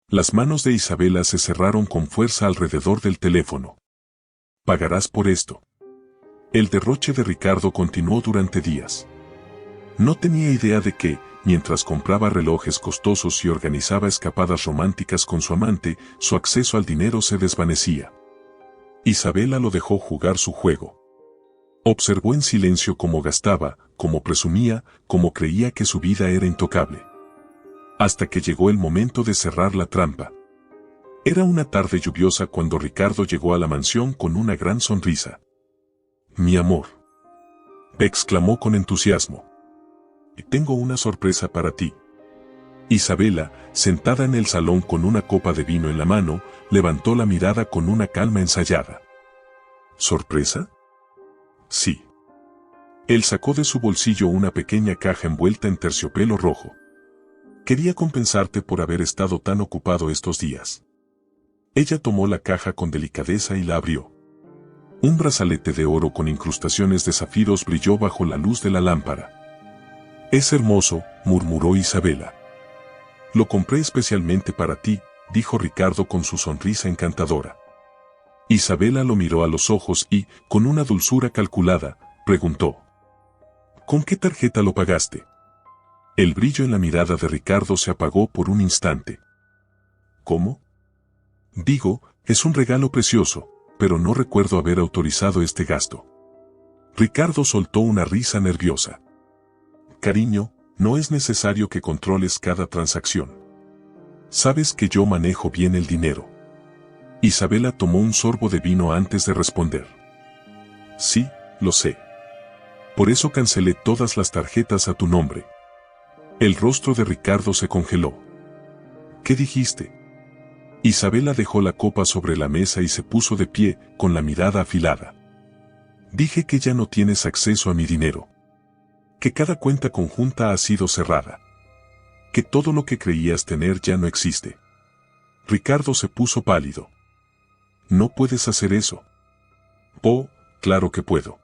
Las manos de Isabela se cerraron con fuerza alrededor del teléfono. Pagarás por esto. El derroche de Ricardo continuó durante días. No tenía idea de que, mientras compraba relojes costosos y organizaba escapadas románticas con su amante, su acceso al dinero se desvanecía. Isabela lo dejó jugar su juego. Observó en silencio cómo gastaba, cómo presumía, cómo creía que su vida era intocable. Hasta que llegó el momento de cerrar la trampa. Era una tarde lluviosa cuando Ricardo llegó a la mansión con una gran sonrisa. «Mi amor», exclamó con entusiasmo. «Tengo una sorpresa para ti». Isabela, sentada en el salón con una copa de vino en la mano, levantó la mirada con una calma ensayada. ¿Sorpresa? Sí. Él sacó de su bolsillo una pequeña caja envuelta en terciopelo rojo. Quería compensarte por haber estado tan ocupado estos días. Ella tomó la caja con delicadeza y la abrió. Un brazalete de oro con incrustaciones de zafiros brilló bajo la luz de la lámpara. «Es hermoso», murmuró Isabela. «Lo compré especialmente para ti», dijo Ricardo con su sonrisa encantadora. Isabela lo miró a los ojos y, con una dulzura calculada, preguntó. «¿Con qué tarjeta lo pagaste?» El brillo en la mirada de Ricardo se apagó por un instante. «¿Cómo?» «Digo, es un regalo precioso, pero no recuerdo haber autorizado este gasto». Ricardo soltó una risa nerviosa. «Cariño, no es necesario que controles cada transacción. Sabes que yo manejo bien el dinero». Isabela tomó un sorbo de vino antes de responder. «Sí, lo sé. Por eso cancelé todas las tarjetas a tu nombre». El rostro de Ricardo se congeló. «¿Qué dijiste?» Isabela dejó la copa sobre la mesa y se puso de pie, con la mirada afilada. «Dije que ya no tienes acceso a mi dinero». Que cada cuenta conjunta ha sido cerrada. Que todo lo que creías tener ya no existe. Ricardo se puso pálido. No puedes hacer eso. Oh, claro que puedo.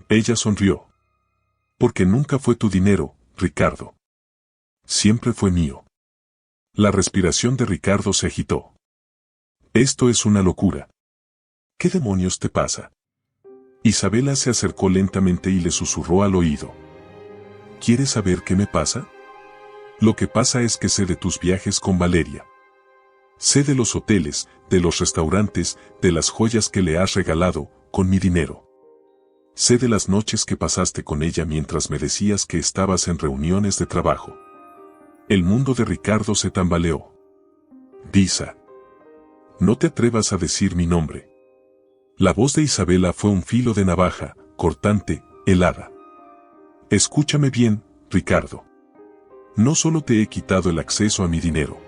Ella sonrió. Porque nunca fue tu dinero, Ricardo. Siempre fue mío. La respiración de Ricardo se agitó. Esto es una locura. ¿Qué demonios te pasa? Isabela se acercó lentamente y le susurró al oído. ¿Quieres saber qué me pasa? Lo que pasa es que sé de tus viajes con Valeria. Sé de los hoteles, de los restaurantes, de las joyas que le has regalado, con mi dinero. Sé de las noches que pasaste con ella mientras me decías que estabas en reuniones de trabajo. El mundo de Ricardo se tambaleó. Disa. No te atrevas a decir mi nombre. La voz de Isabela fue un filo de navaja, cortante, helada. Escúchame bien, Ricardo. No solo te he quitado el acceso a mi dinero.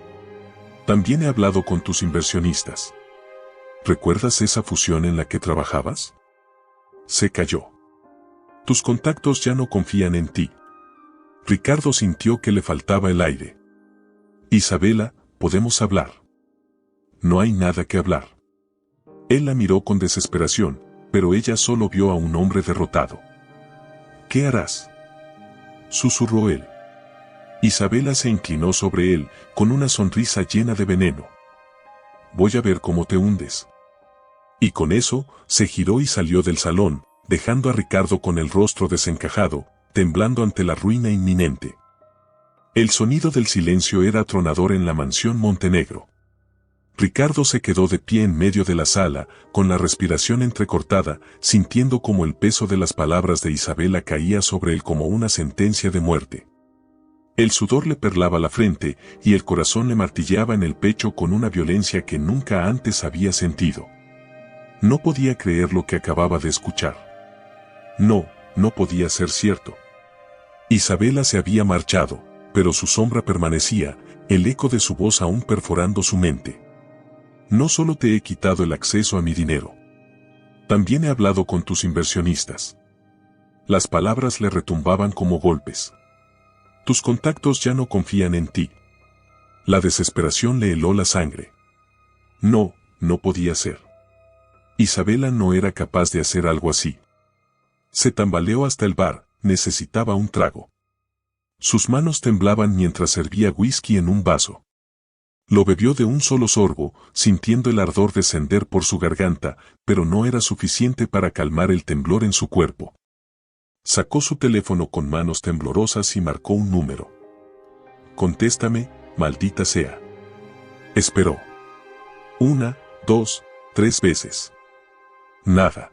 También he hablado con tus inversionistas. ¿Recuerdas esa fusión en la que trabajabas? Se calló. Tus contactos ya no confían en ti. Ricardo sintió que le faltaba el aire. Isabela, podemos hablar. No hay nada que hablar. Él la miró con desesperación, pero ella solo vio a un hombre derrotado. ¿Qué harás? Susurró él. Isabela se inclinó sobre él, con una sonrisa llena de veneno. Voy a ver cómo te hundes. Y con eso, se giró y salió del salón, dejando a Ricardo con el rostro desencajado, temblando ante la ruina inminente. El sonido del silencio era atronador en la mansión Montenegro. Ricardo se quedó de pie en medio de la sala, con la respiración entrecortada, sintiendo como el peso de las palabras de Isabela caía sobre él como una sentencia de muerte. El sudor le perlaba la frente, y el corazón le martilleaba en el pecho con una violencia que nunca antes había sentido. No podía creer lo que acababa de escuchar. No, no podía ser cierto. Isabela se había marchado, pero su sombra permanecía, el eco de su voz aún perforando su mente. No solo te he quitado el acceso a mi dinero. También he hablado con tus inversionistas. Las palabras le retumbaban como golpes. Tus contactos ya no confían en ti. La desesperación le heló la sangre. No, no podía ser. Isabela no era capaz de hacer algo así. Se tambaleó hasta el bar, necesitaba un trago. Sus manos temblaban mientras servía whisky en un vaso. Lo bebió de un solo sorbo, sintiendo el ardor descender por su garganta, pero no era suficiente para calmar el temblor en su cuerpo. Sacó su teléfono con manos temblorosas y marcó un número. Contéstame, maldita sea. Esperó. 1, 2, 3 veces. Nada.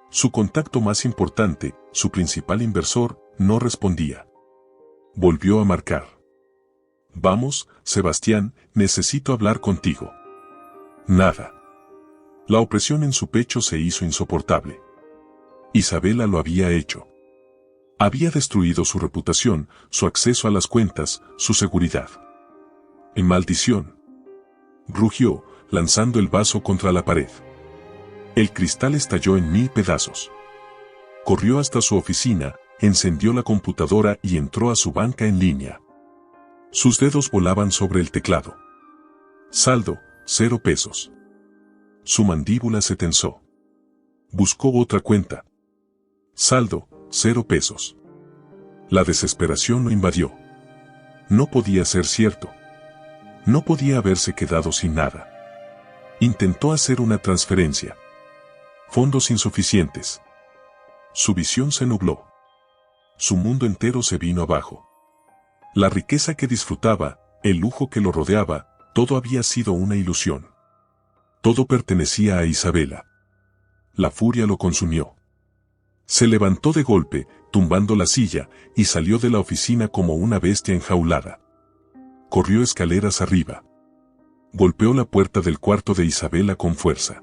Su contacto más importante, su principal inversor, no respondía. Volvió a marcar. Vamos, Sebastián, necesito hablar contigo. Nada. La opresión en su pecho se hizo insoportable. Isabela lo había hecho. Había destruido su reputación, su acceso a las cuentas, su seguridad. ¡En maldición! Rugió, lanzando el vaso contra la pared. El cristal estalló en 1000 pedazos. Corrió hasta su oficina, encendió la computadora y entró a su banca en línea. Sus dedos volaban sobre el teclado. Saldo, 0 pesos. Su mandíbula se tensó. Buscó otra cuenta. Saldo, 0 pesos. La desesperación lo invadió. No podía ser cierto. No podía haberse quedado sin nada. Intentó hacer una transferencia. Fondos insuficientes. Su visión se nubló. Su mundo entero se vino abajo. La riqueza que disfrutaba, el lujo que lo rodeaba, todo había sido una ilusión. Todo pertenecía a Isabela. La furia lo consumió. Se levantó de golpe, tumbando la silla, y salió de la oficina como una bestia enjaulada. Corrió escaleras arriba. Golpeó la puerta del cuarto de Isabela con fuerza.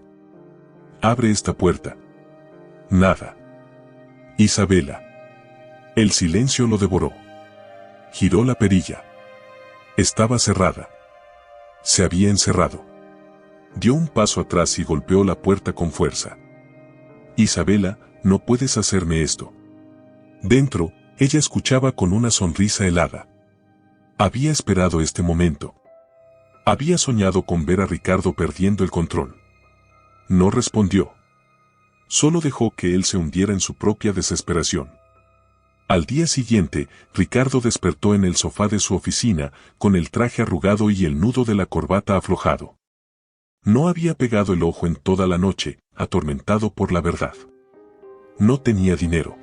Abre esta puerta. Nada. Isabela. El silencio lo devoró. Giró la perilla. Estaba cerrada. Se había encerrado. Dio un paso atrás y golpeó la puerta con fuerza. Isabela, no puedes hacerme esto. Dentro, ella escuchaba con una sonrisa helada. Había esperado este momento. Había soñado con ver a Ricardo perdiendo el control. No respondió. Solo dejó que él se hundiera en su propia desesperación. Al día siguiente, Ricardo despertó en el sofá de su oficina, con el traje arrugado y el nudo de la corbata aflojado. No había pegado el ojo en toda la noche, atormentado por la verdad. No tenía dinero.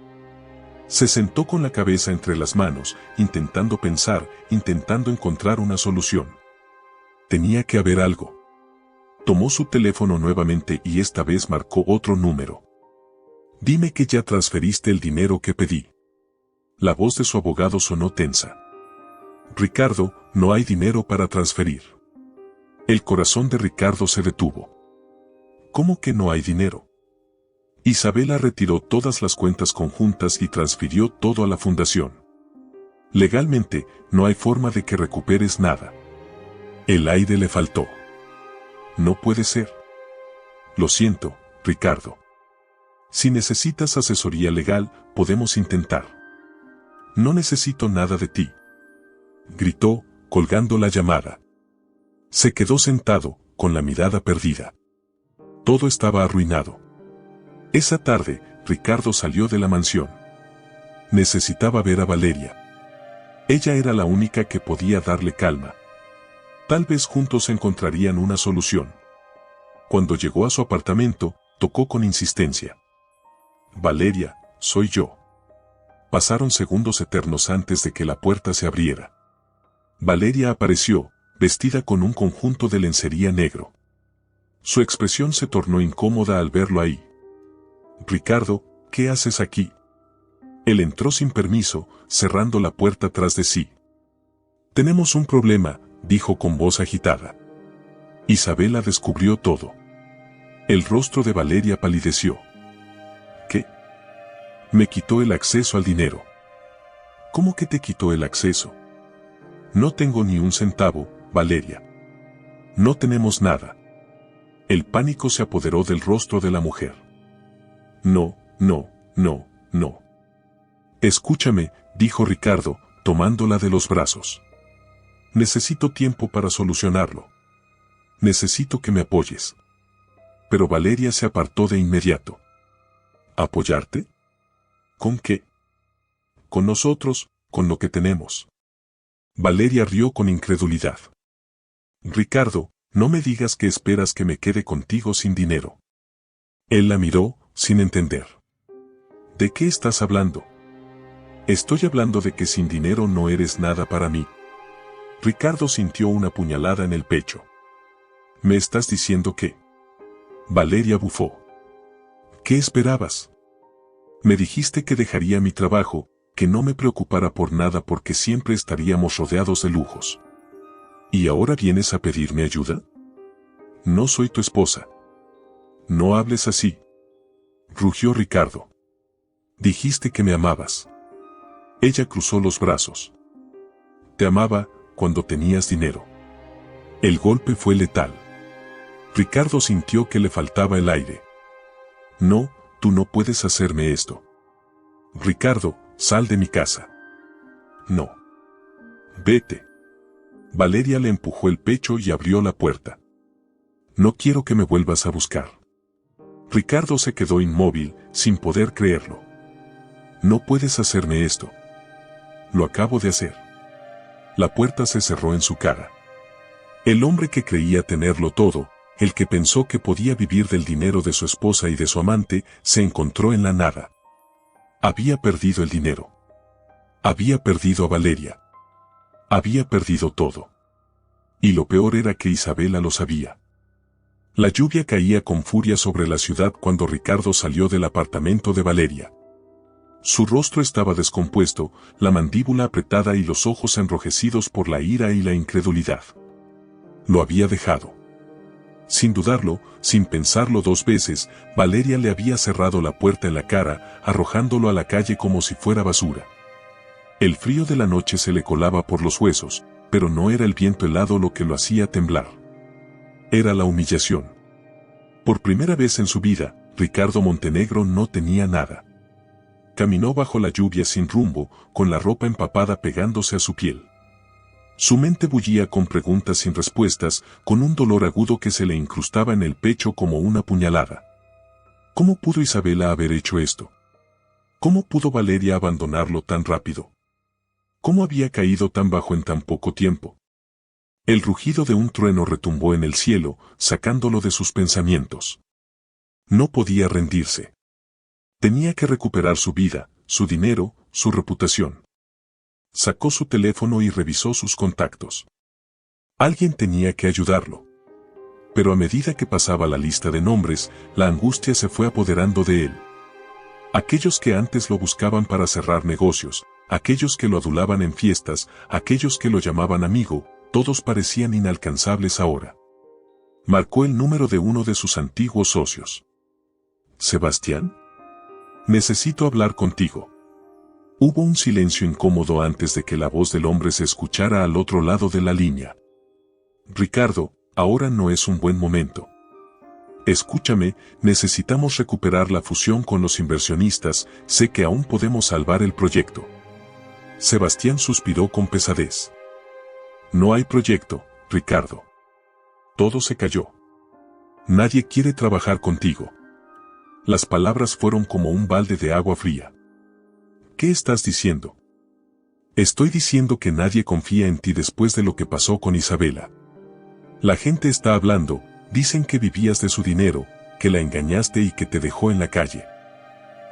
Se sentó con la cabeza entre las manos, intentando pensar, intentando encontrar una solución. Tenía que haber algo. Tomó su teléfono nuevamente y esta vez marcó otro número. Dime que ya transferiste el dinero que pedí. La voz de su abogado sonó tensa. Ricardo, no hay dinero para transferir. El corazón de Ricardo se detuvo. ¿Cómo que no hay dinero? Isabela retiró todas las cuentas conjuntas y transfirió todo a la fundación. Legalmente, no hay forma de que recuperes nada. El aire le faltó. No puede ser. Lo siento, Ricardo. Si necesitas asesoría legal, podemos intentar. No necesito nada de ti. Gritó, colgando la llamada. Se quedó sentado, con la mirada perdida. Todo estaba arruinado. Esa tarde, Ricardo salió de la mansión. Necesitaba ver a Valeria. Ella era la única que podía darle calma. Tal vez juntos encontrarían una solución. Cuando llegó a su apartamento, tocó con insistencia. Valeria, soy yo. Pasaron segundos eternos antes de que la puerta se abriera. Valeria apareció, vestida con un conjunto de lencería negro. Su expresión se tornó incómoda al verlo ahí. Ricardo, ¿qué haces aquí? Él entró sin permiso, cerrando la puerta tras de sí. Tenemos un problema, dijo con voz agitada. Isabela descubrió todo. El rostro de Valeria palideció. ¿Qué? Me quitó el acceso al dinero. ¿Cómo que te quitó el acceso? No tengo ni un centavo, Valeria. No tenemos nada. El pánico se apoderó del rostro de la mujer. No, no, no, no. Escúchame, dijo Ricardo, tomándola de los brazos. Necesito tiempo para solucionarlo. Necesito que me apoyes. Pero Valeria se apartó de inmediato. ¿Apoyarte? ¿Con qué? Con nosotros, con lo que tenemos. Valeria rió con incredulidad. Ricardo, no me digas que esperas que me quede contigo sin dinero. Él la miró, sin entender. ¿De qué estás hablando? Estoy hablando de que sin dinero no eres nada para mí. Ricardo sintió una puñalada en el pecho. ¿Me estás diciendo que? Valeria bufó. ¿Qué esperabas? Me dijiste que dejaría mi trabajo, que no me preocupara por nada porque siempre estaríamos rodeados de lujos. ¿Y ahora vienes a pedirme ayuda? No soy tu esposa. No hables así. Rugió Ricardo. Dijiste que me amabas. Ella cruzó los brazos. Te amaba cuando tenías dinero. El golpe fue letal. Ricardo sintió que le faltaba el aire. No, tú no puedes hacerme esto. Ricardo, sal de mi casa. No. Vete. Valeria le empujó el pecho y abrió la puerta. No quiero que me vuelvas a buscar. Ricardo se quedó inmóvil, sin poder creerlo. No puedes hacerme esto. Lo acabo de hacer. La puerta se cerró en su cara. El hombre que creía tenerlo todo, el que pensó que podía vivir del dinero de su esposa y de su amante, se encontró en la nada. Había perdido el dinero. Había perdido a Valeria. Había perdido todo. Y lo peor era que Isabela lo sabía. La lluvia caía con furia sobre la ciudad cuando Ricardo salió del apartamento de Valeria. Su rostro estaba descompuesto, la mandíbula apretada y los ojos enrojecidos por la ira y la incredulidad. Lo había dejado. Sin dudarlo, sin pensarlo dos veces, Valeria le había cerrado la puerta en la cara, arrojándolo a la calle como si fuera basura. El frío de la noche se le colaba por los huesos, pero no era el viento helado lo que lo hacía temblar. Era la humillación. Por primera vez en su vida, Ricardo Montenegro no tenía nada. Caminó bajo la lluvia sin rumbo, con la ropa empapada pegándose a su piel. Su mente bullía con preguntas sin respuestas, con un dolor agudo que se le incrustaba en el pecho como una puñalada. ¿Cómo pudo Isabela haber hecho esto? ¿Cómo pudo Valeria abandonarlo tan rápido? ¿Cómo había caído tan bajo en tan poco tiempo? El rugido de un trueno retumbó en el cielo, sacándolo de sus pensamientos. No podía rendirse. Tenía que recuperar su vida, su dinero, su reputación. Sacó su teléfono y revisó sus contactos. Alguien tenía que ayudarlo. Pero a medida que pasaba la lista de nombres, la angustia se fue apoderando de él. Aquellos que antes lo buscaban para cerrar negocios, aquellos que lo adulaban en fiestas, aquellos que lo llamaban amigo, todos parecían inalcanzables ahora. Marcó el número de uno de sus antiguos socios. «Sebastián, necesito hablar contigo». Hubo un silencio incómodo antes de que la voz del hombre se escuchara al otro lado de la línea. «Ricardo, ahora no es un buen momento. Escúchame, necesitamos recuperar la fusión con los inversionistas, sé que aún podemos salvar el proyecto». Sebastián suspiró con pesadez. «No hay proyecto, Ricardo. Todo se cayó. Nadie quiere trabajar contigo». Las palabras fueron como un balde de agua fría. ¿Qué estás diciendo? Estoy diciendo que nadie confía en ti después de lo que pasó con Isabela. La gente está hablando, dicen que vivías de su dinero, que la engañaste y que te dejó en la calle.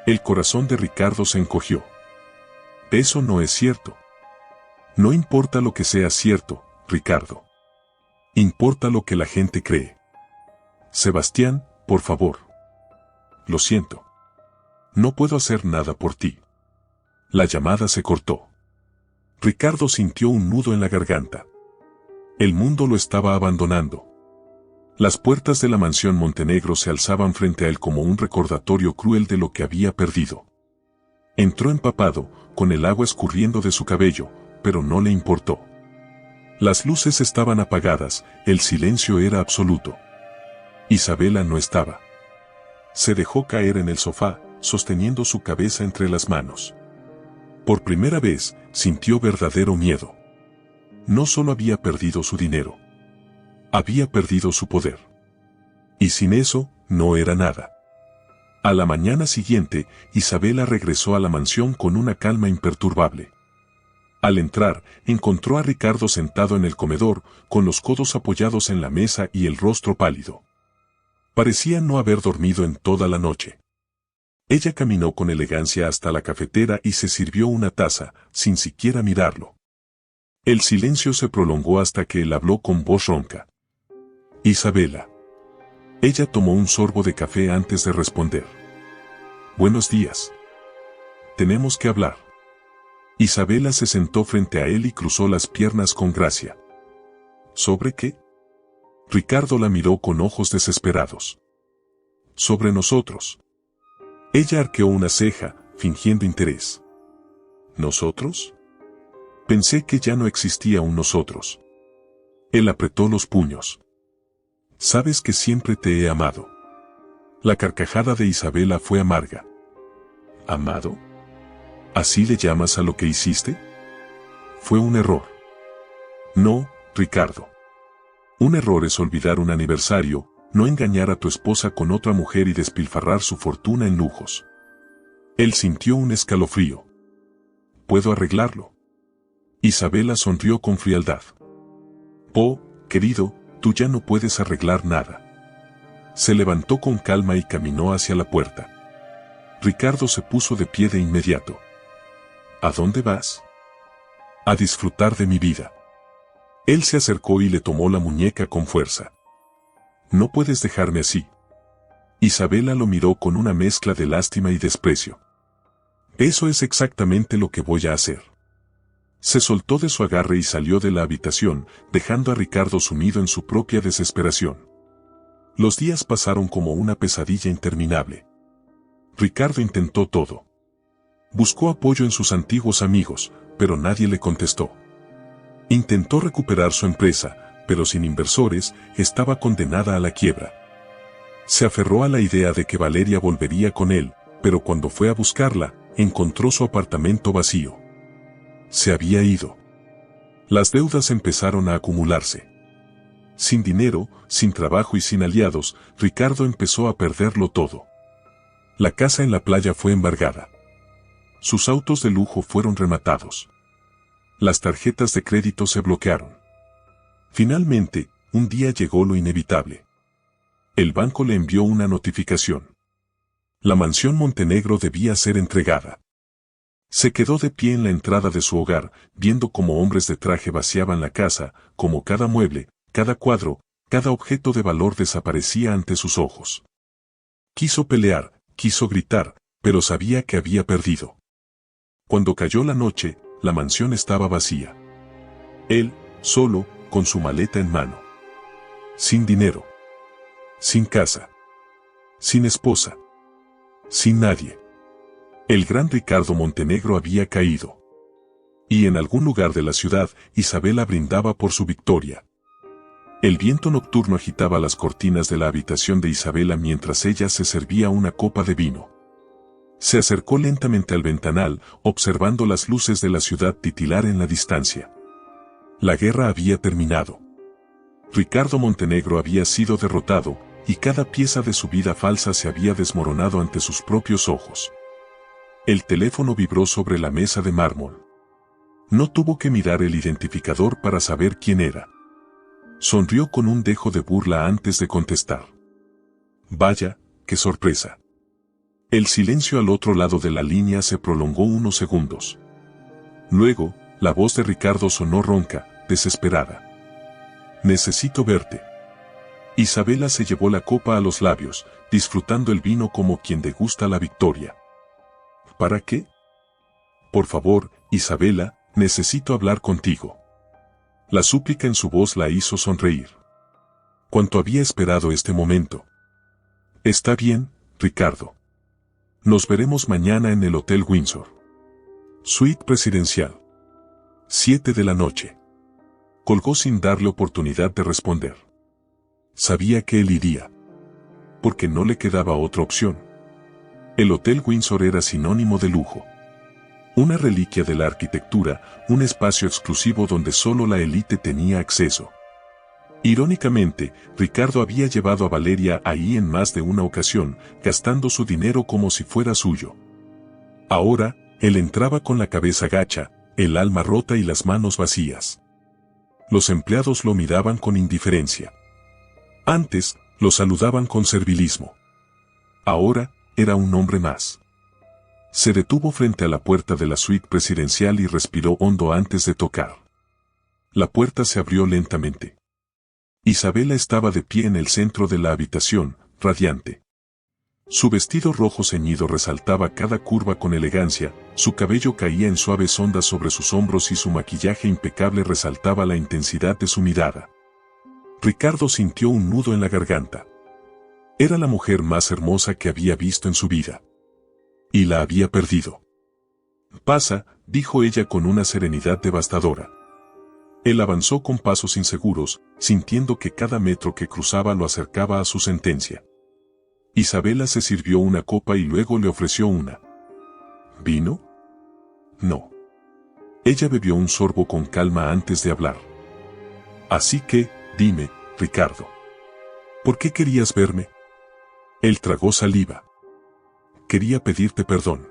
El corazón de Ricardo se encogió. Eso no es cierto. No importa lo que sea cierto, Ricardo. Importa lo que la gente cree. Sebastián, por favor. Lo siento. No puedo hacer nada por ti. La llamada se cortó. Ricardo sintió un nudo en la garganta. El mundo lo estaba abandonando. Las puertas de la mansión Montenegro se alzaban frente a él como un recordatorio cruel de lo que había perdido. Entró empapado, con el agua escurriendo de su cabello, pero no le importó. Las luces estaban apagadas, el silencio era absoluto. Isabela no estaba. Se dejó caer en el sofá, sosteniendo su cabeza entre las manos. Por primera vez, sintió verdadero miedo. No solo había perdido su dinero. Había perdido su poder. Y sin eso, no era nada. A la mañana siguiente, Isabela regresó a la mansión con una calma imperturbable. Al entrar, encontró a Ricardo sentado en el comedor, con los codos apoyados en la mesa y el rostro pálido. Parecía no haber dormido en toda la noche. Ella caminó con elegancia hasta la cafetera y se sirvió una taza, sin siquiera mirarlo. El silencio se prolongó hasta que él habló con voz ronca. «Isabela». Ella tomó un sorbo de café antes de responder. «Buenos días. Tenemos que hablar». Isabela se sentó frente a él y cruzó las piernas con gracia. «¿Sobre qué?». Ricardo la miró con ojos desesperados. «Sobre nosotros». Ella arqueó una ceja, fingiendo interés. ¿Nosotros? Pensé que ya no existía un nosotros. Él apretó los puños. Sabes que siempre te he amado. La carcajada de Isabela fue amarga. ¿Amado? ¿Así le llamas a lo que hiciste? Fue un error. No, Ricardo. Un error es olvidar un aniversario, no engañar a tu esposa con otra mujer y despilfarrar su fortuna en lujos. Él sintió un escalofrío. ¿Puedo arreglarlo? Isabela sonrió con frialdad. Oh, querido, tú ya no puedes arreglar nada. Se levantó con calma y caminó hacia la puerta. Ricardo se puso de pie de inmediato. ¿A dónde vas? A disfrutar de mi vida. Él se acercó y le tomó la muñeca con fuerza. No puedes dejarme así. Isabela lo miró con una mezcla de lástima y desprecio. Eso es exactamente lo que voy a hacer. Se soltó de su agarre y salió de la habitación, dejando a Ricardo sumido en su propia desesperación. Los días pasaron como una pesadilla interminable. Ricardo intentó todo. Buscó apoyo en sus antiguos amigos, pero nadie le contestó. Intentó recuperar su empresa, pero sin inversores, estaba condenada a la quiebra. Se aferró a la idea de que Valeria volvería con él, pero cuando fue a buscarla, encontró su apartamento vacío. Se había ido. Las deudas empezaron a acumularse. Sin dinero, sin trabajo y sin aliados, Ricardo empezó a perderlo todo. La casa en la playa fue embargada. Sus autos de lujo fueron rematados. Las tarjetas de crédito se bloquearon. Finalmente, un día llegó lo inevitable. El banco le envió una notificación. La mansión Montenegro debía ser entregada. Se quedó de pie en la entrada de su hogar, viendo cómo hombres de traje vaciaban la casa, como cada mueble, cada cuadro, cada objeto de valor desaparecía ante sus ojos. Quiso pelear, quiso gritar, pero sabía que había perdido. Cuando cayó la noche, la mansión estaba vacía. Él, solo, con su maleta en mano. Sin dinero. Sin casa. Sin esposa. Sin nadie. El gran Ricardo Montenegro había caído. Y en algún lugar de la ciudad, Isabela brindaba por su victoria. El viento nocturno agitaba las cortinas de la habitación de Isabela mientras ella se servía una copa de vino. Se acercó lentamente al ventanal, observando las luces de la ciudad titilar en la distancia. La guerra había terminado. Ricardo Montenegro había sido derrotado, y cada pieza de su vida falsa se había desmoronado ante sus propios ojos. El teléfono vibró sobre la mesa de mármol. No tuvo que mirar el identificador para saber quién era. Sonrió con un dejo de burla antes de contestar. Vaya, qué sorpresa. El silencio al otro lado de la línea se prolongó unos segundos. Luego, la voz de Ricardo sonó ronca, desesperada. Necesito verte. Isabela se llevó la copa a los labios, disfrutando el vino como quien degusta la victoria. ¿Para qué? Por favor, Isabela, necesito hablar contigo. La súplica en su voz la hizo sonreír. Cuánto había esperado este momento. Está bien, Ricardo. Nos veremos mañana en el Hotel Windsor. Suite presidencial. 7 de la noche. Colgó sin darle oportunidad de responder. Sabía que él iría. Porque no le quedaba otra opción. El Hotel Windsor era sinónimo de lujo. Una reliquia de la arquitectura, un espacio exclusivo donde solo la élite tenía acceso. Irónicamente, Ricardo había llevado a Valeria ahí en más de una ocasión, gastando su dinero como si fuera suyo. Ahora, él entraba con la cabeza gacha, el alma rota y las manos vacías. Los empleados lo miraban con indiferencia. Antes, lo saludaban con servilismo. Ahora, era un hombre más. Se detuvo frente a la puerta de la suite presidencial y respiró hondo antes de tocar. La puerta se abrió lentamente. Isabela estaba de pie en el centro de la habitación, radiante. Su vestido rojo ceñido resaltaba cada curva con elegancia, su cabello caía en suaves ondas sobre sus hombros y su maquillaje impecable resaltaba la intensidad de su mirada. Ricardo sintió un nudo en la garganta. Era la mujer más hermosa que había visto en su vida. Y la había perdido. Pasa, dijo ella con una serenidad devastadora. Él avanzó con pasos inseguros, sintiendo que cada metro que cruzaba lo acercaba a su sentencia. Isabela se sirvió una copa y luego le ofreció una. ¿Vino? No. Ella bebió un sorbo con calma antes de hablar. Así que, dime, Ricardo. ¿Por qué querías verme? Él tragó saliva. Quería pedirte perdón.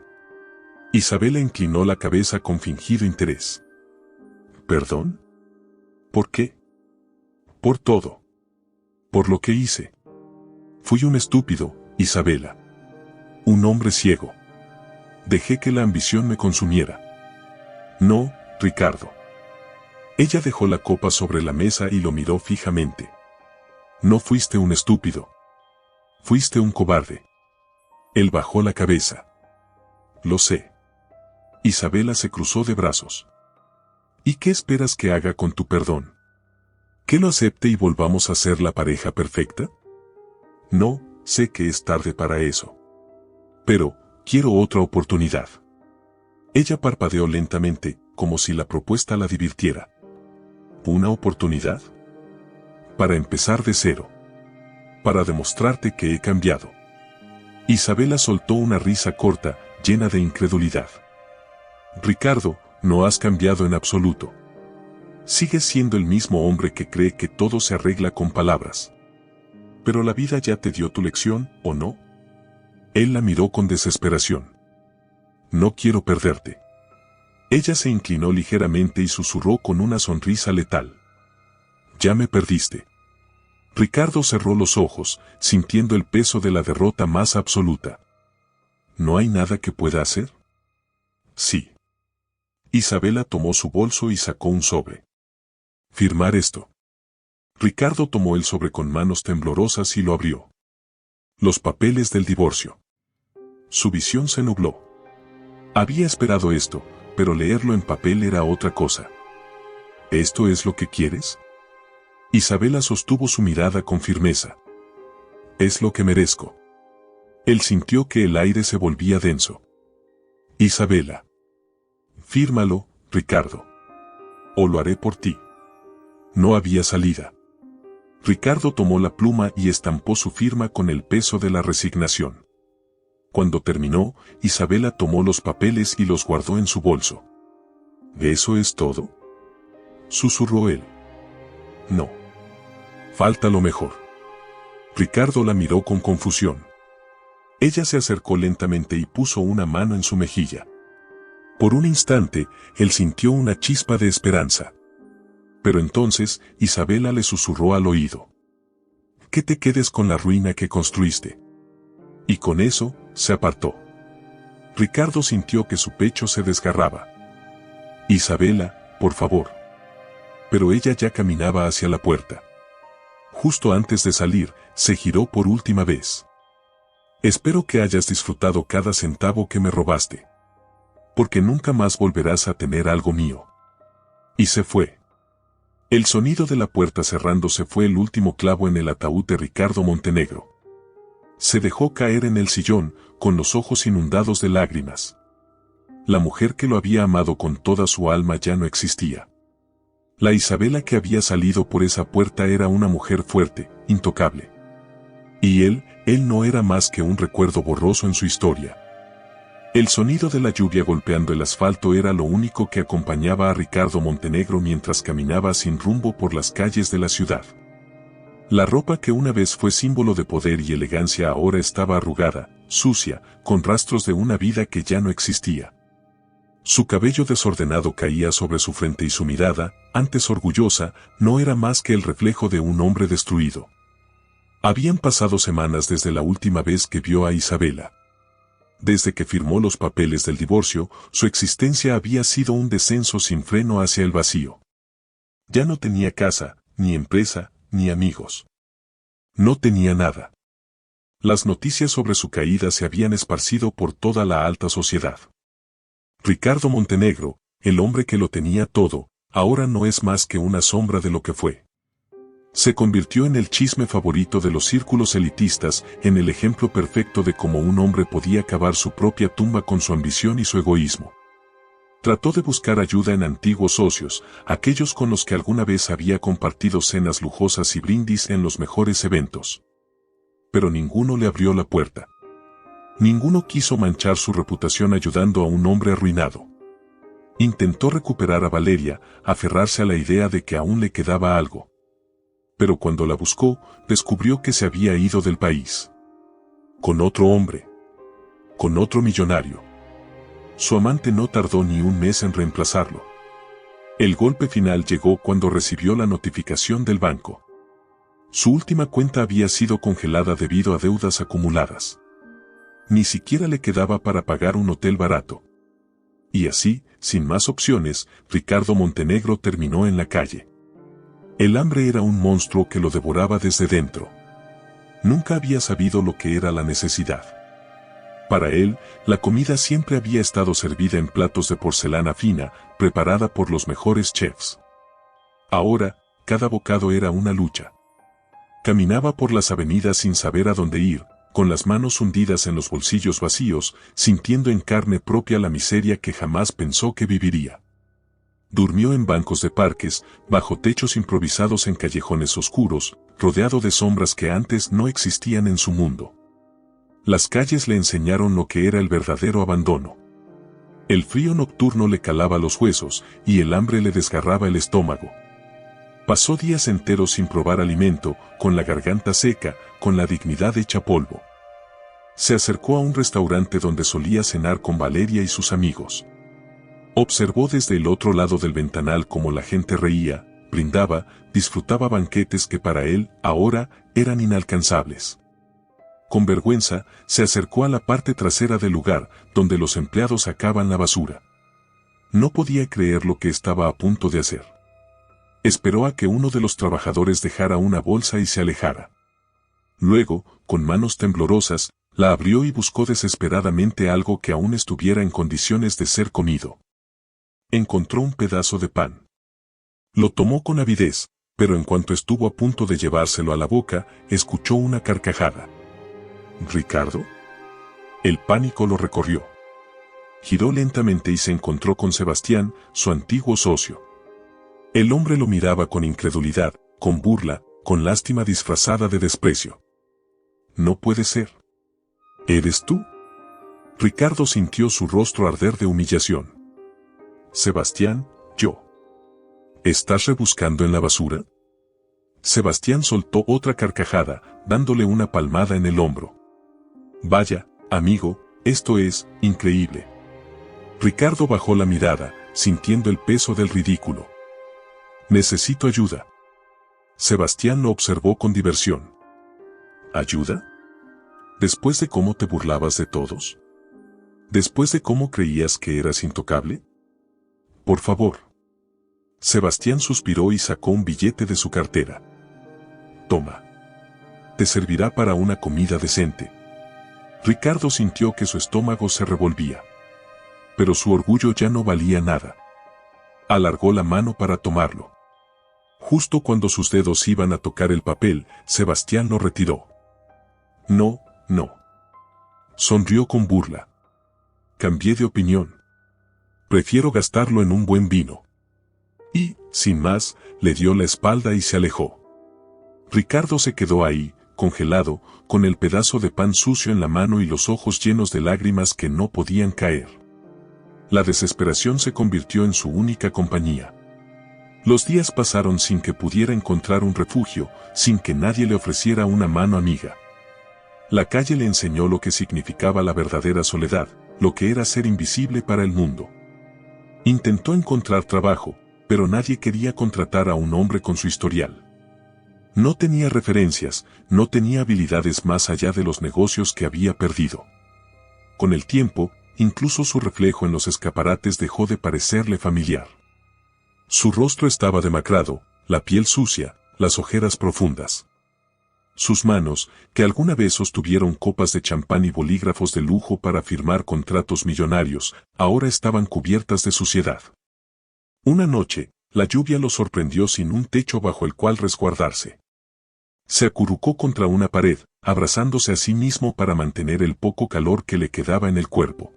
Isabela inclinó la cabeza con fingido interés. ¿Perdón? ¿Por qué? Por todo. Por lo que hice. Fui un estúpido, Isabela. Un hombre ciego. Dejé que la ambición me consumiera. No, Ricardo. Ella dejó la copa sobre la mesa y lo miró fijamente. No fuiste un estúpido. Fuiste un cobarde. Él bajó la cabeza. Lo sé. Isabela se cruzó de brazos. ¿Y qué esperas que haga con tu perdón? ¿Que lo acepte y volvamos a ser la pareja perfecta? No, sé que es tarde para eso. Pero, quiero otra oportunidad. Ella parpadeó lentamente, como si la propuesta la divirtiera. ¿Una oportunidad? Para empezar de cero. Para demostrarte que he cambiado. Isabela soltó una risa corta, llena de incredulidad. Ricardo, no has cambiado en absoluto. Sigues siendo el mismo hombre que cree que todo se arregla con palabras. Pero la vida ya te dio tu lección, ¿o no? Él la miró con desesperación. No quiero perderte. Ella se inclinó ligeramente y susurró con una sonrisa letal. Ya me perdiste. Ricardo cerró los ojos, sintiendo el peso de la derrota más absoluta. ¿No hay nada que pueda hacer? Sí. Isabela tomó su bolso y sacó un sobre. Firmar esto. Ricardo tomó el sobre con manos temblorosas y lo abrió. Los papeles del divorcio. Su visión se nubló. Había esperado esto, pero leerlo en papel era otra cosa. ¿Esto es lo que quieres? Isabela sostuvo su mirada con firmeza. Es lo que merezco. Él sintió que el aire se volvía denso. Isabela. Fírmalo, Ricardo. O lo haré por ti. No había salida. Ricardo tomó la pluma y estampó su firma con el peso de la resignación. Cuando terminó, Isabela tomó los papeles y los guardó en su bolso. ¿Eso es todo?, susurró él. No. Falta lo mejor. Ricardo la miró con confusión. Ella se acercó lentamente y puso una mano en su mejilla. Por un instante, él sintió una chispa de esperanza. Pero entonces, Isabela le susurró al oído. Que te quedes con la ruina que construiste. Y con eso, se apartó. Ricardo sintió que su pecho se desgarraba. Isabela, por favor. Pero ella ya caminaba hacia la puerta. Justo antes de salir, se giró por última vez. Espero que hayas disfrutado cada centavo que me robaste. Porque nunca más volverás a tener algo mío. Y se fue. El sonido de la puerta cerrándose fue el último clavo en el ataúd de Ricardo Montenegro. Se dejó caer en el sillón, con los ojos inundados de lágrimas. La mujer que lo había amado con toda su alma ya no existía. La Isabela que había salido por esa puerta era una mujer fuerte, intocable. Y él no era más que un recuerdo borroso en su historia. El sonido de la lluvia golpeando el asfalto era lo único que acompañaba a Ricardo Montenegro mientras caminaba sin rumbo por las calles de la ciudad. La ropa que una vez fue símbolo de poder y elegancia ahora estaba arrugada, sucia, con rastros de una vida que ya no existía. Su cabello desordenado caía sobre su frente y su mirada, antes orgullosa, no era más que el reflejo de un hombre destruido. Habían pasado semanas desde la última vez que vio a Isabela. Desde que firmó los papeles del divorcio, su existencia había sido un descenso sin freno hacia el vacío. Ya no tenía casa, ni empresa, ni amigos. No tenía nada. Las noticias sobre su caída se habían esparcido por toda la alta sociedad. Ricardo Montenegro, el hombre que lo tenía todo, ahora no es más que una sombra de lo que fue. Se convirtió en el chisme favorito de los círculos elitistas, en el ejemplo perfecto de cómo un hombre podía cavar su propia tumba con su ambición y su egoísmo. Trató de buscar ayuda en antiguos socios, aquellos con los que alguna vez había compartido cenas lujosas y brindis en los mejores eventos. Pero ninguno le abrió la puerta. Ninguno quiso manchar su reputación ayudando a un hombre arruinado. Intentó recuperar a Valeria, aferrarse a la idea de que aún le quedaba algo. Pero cuando la buscó, descubrió que se había ido del país. Con otro hombre. Con otro millonario. Su amante no tardó ni un mes en reemplazarlo. El golpe final llegó cuando recibió la notificación del banco. Su última cuenta había sido congelada debido a deudas acumuladas. Ni siquiera le quedaba para pagar un hotel barato. Y así, sin más opciones, Ricardo Montenegro terminó en la calle. El hambre era un monstruo que lo devoraba desde dentro. Nunca había sabido lo que era la necesidad. Para él, la comida siempre había estado servida en platos de porcelana fina, preparada por los mejores chefs. Ahora, cada bocado era una lucha. Caminaba por las avenidas sin saber a dónde ir, con las manos hundidas en los bolsillos vacíos, sintiendo en carne propia la miseria que jamás pensó que viviría. Durmió en bancos de parques, bajo techos improvisados en callejones oscuros, rodeado de sombras que antes no existían en su mundo. Las calles le enseñaron lo que era el verdadero abandono. El frío nocturno le calaba los huesos y el hambre le desgarraba el estómago. Pasó días enteros sin probar alimento, con la garganta seca, con la dignidad hecha polvo. Se acercó a un restaurante donde solía cenar con Valeria y sus amigos. Observó desde el otro lado del ventanal cómo la gente reía, brindaba, disfrutaba banquetes que para él, ahora, eran inalcanzables. Con vergüenza, se acercó a la parte trasera del lugar, donde los empleados sacaban la basura. No podía creer lo que estaba a punto de hacer. Esperó a que uno de los trabajadores dejara una bolsa y se alejara. Luego, con manos temblorosas, la abrió y buscó desesperadamente algo que aún estuviera en condiciones de ser comido. Encontró un pedazo de pan. Lo tomó con avidez, pero en cuanto estuvo a punto de llevárselo a la boca, escuchó una carcajada. ¿Ricardo? El pánico lo recorrió. Giró lentamente y se encontró con Sebastián, su antiguo socio. El hombre lo miraba con incredulidad, con burla, con lástima disfrazada de desprecio. No puede ser. ¿Eres tú? Ricardo sintió su rostro arder de humillación. Sebastián, yo. ¿Estás rebuscando en la basura? Sebastián soltó otra carcajada, dándole una palmada en el hombro. Vaya, amigo, esto es increíble. Ricardo bajó la mirada, sintiendo el peso del ridículo. Necesito ayuda. Sebastián lo observó con diversión. ¿Ayuda? ¿Después de cómo te burlabas de todos? ¿Después de cómo creías que eras intocable? Por favor. Sebastián suspiró y sacó un billete de su cartera. Toma. Te servirá para una comida decente. Ricardo sintió que su estómago se revolvía. Pero su orgullo ya no valía nada. Alargó la mano para tomarlo. Justo cuando sus dedos iban a tocar el papel, Sebastián lo retiró. No, no. Sonrió con burla. Cambié de opinión. Prefiero gastarlo en un buen vino. Y, sin más, le dio la espalda y se alejó. Ricardo se quedó ahí, congelado, con el pedazo de pan sucio en la mano y los ojos llenos de lágrimas que no podían caer. La desesperación se convirtió en su única compañía. Los días pasaron sin que pudiera encontrar un refugio, sin que nadie le ofreciera una mano amiga. La calle le enseñó lo que significaba la verdadera soledad, lo que era ser invisible para el mundo. Intentó encontrar trabajo, pero nadie quería contratar a un hombre con su historial. No tenía referencias, no tenía habilidades más allá de los negocios que había perdido. Con el tiempo, incluso su reflejo en los escaparates dejó de parecerle familiar. Su rostro estaba demacrado, la piel sucia, las ojeras profundas. Sus manos, que alguna vez sostuvieron copas de champán y bolígrafos de lujo para firmar contratos millonarios, ahora estaban cubiertas de suciedad. Una noche, la lluvia lo sorprendió sin un techo bajo el cual resguardarse. Se acurrucó contra una pared, abrazándose a sí mismo para mantener el poco calor que le quedaba en el cuerpo.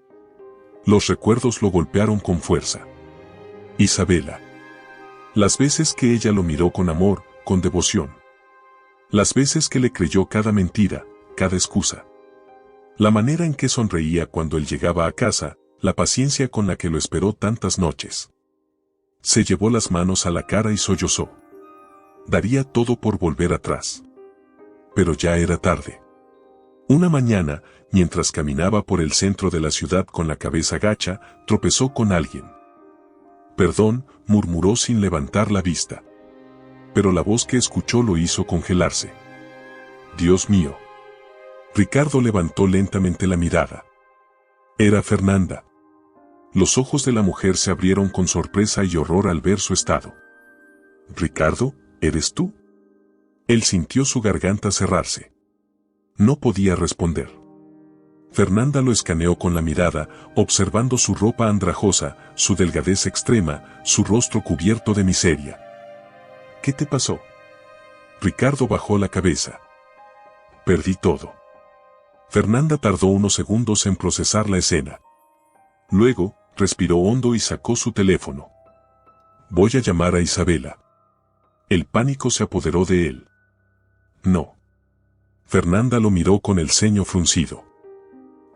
Los recuerdos lo golpearon con fuerza. Isabela. Las veces que ella lo miró con amor, con devoción. Las veces que le creyó cada mentira, cada excusa. La manera en que sonreía cuando él llegaba a casa, la paciencia con la que lo esperó tantas noches. Se llevó las manos a la cara y sollozó. Daría todo por volver atrás. Pero ya era tarde. Una mañana, mientras caminaba por el centro de la ciudad con la cabeza gacha, tropezó con alguien. Perdón, murmuró sin levantar la vista. Pero la voz que escuchó lo hizo congelarse. Dios mío. Ricardo levantó lentamente la mirada. Era Fernanda. Los ojos de la mujer se abrieron con sorpresa y horror al ver su estado. Ricardo, ¿eres tú? Él sintió su garganta cerrarse. No podía responder. Fernanda lo escaneó con la mirada, observando su ropa andrajosa, su delgadez extrema, su rostro cubierto de miseria. ¿Qué te pasó? Ricardo bajó la cabeza. Perdí todo. Fernanda tardó unos segundos en procesar la escena. Luego, respiró hondo y sacó su teléfono. Voy a llamar a Isabela. El pánico se apoderó de él. No. Fernanda lo miró con el ceño fruncido.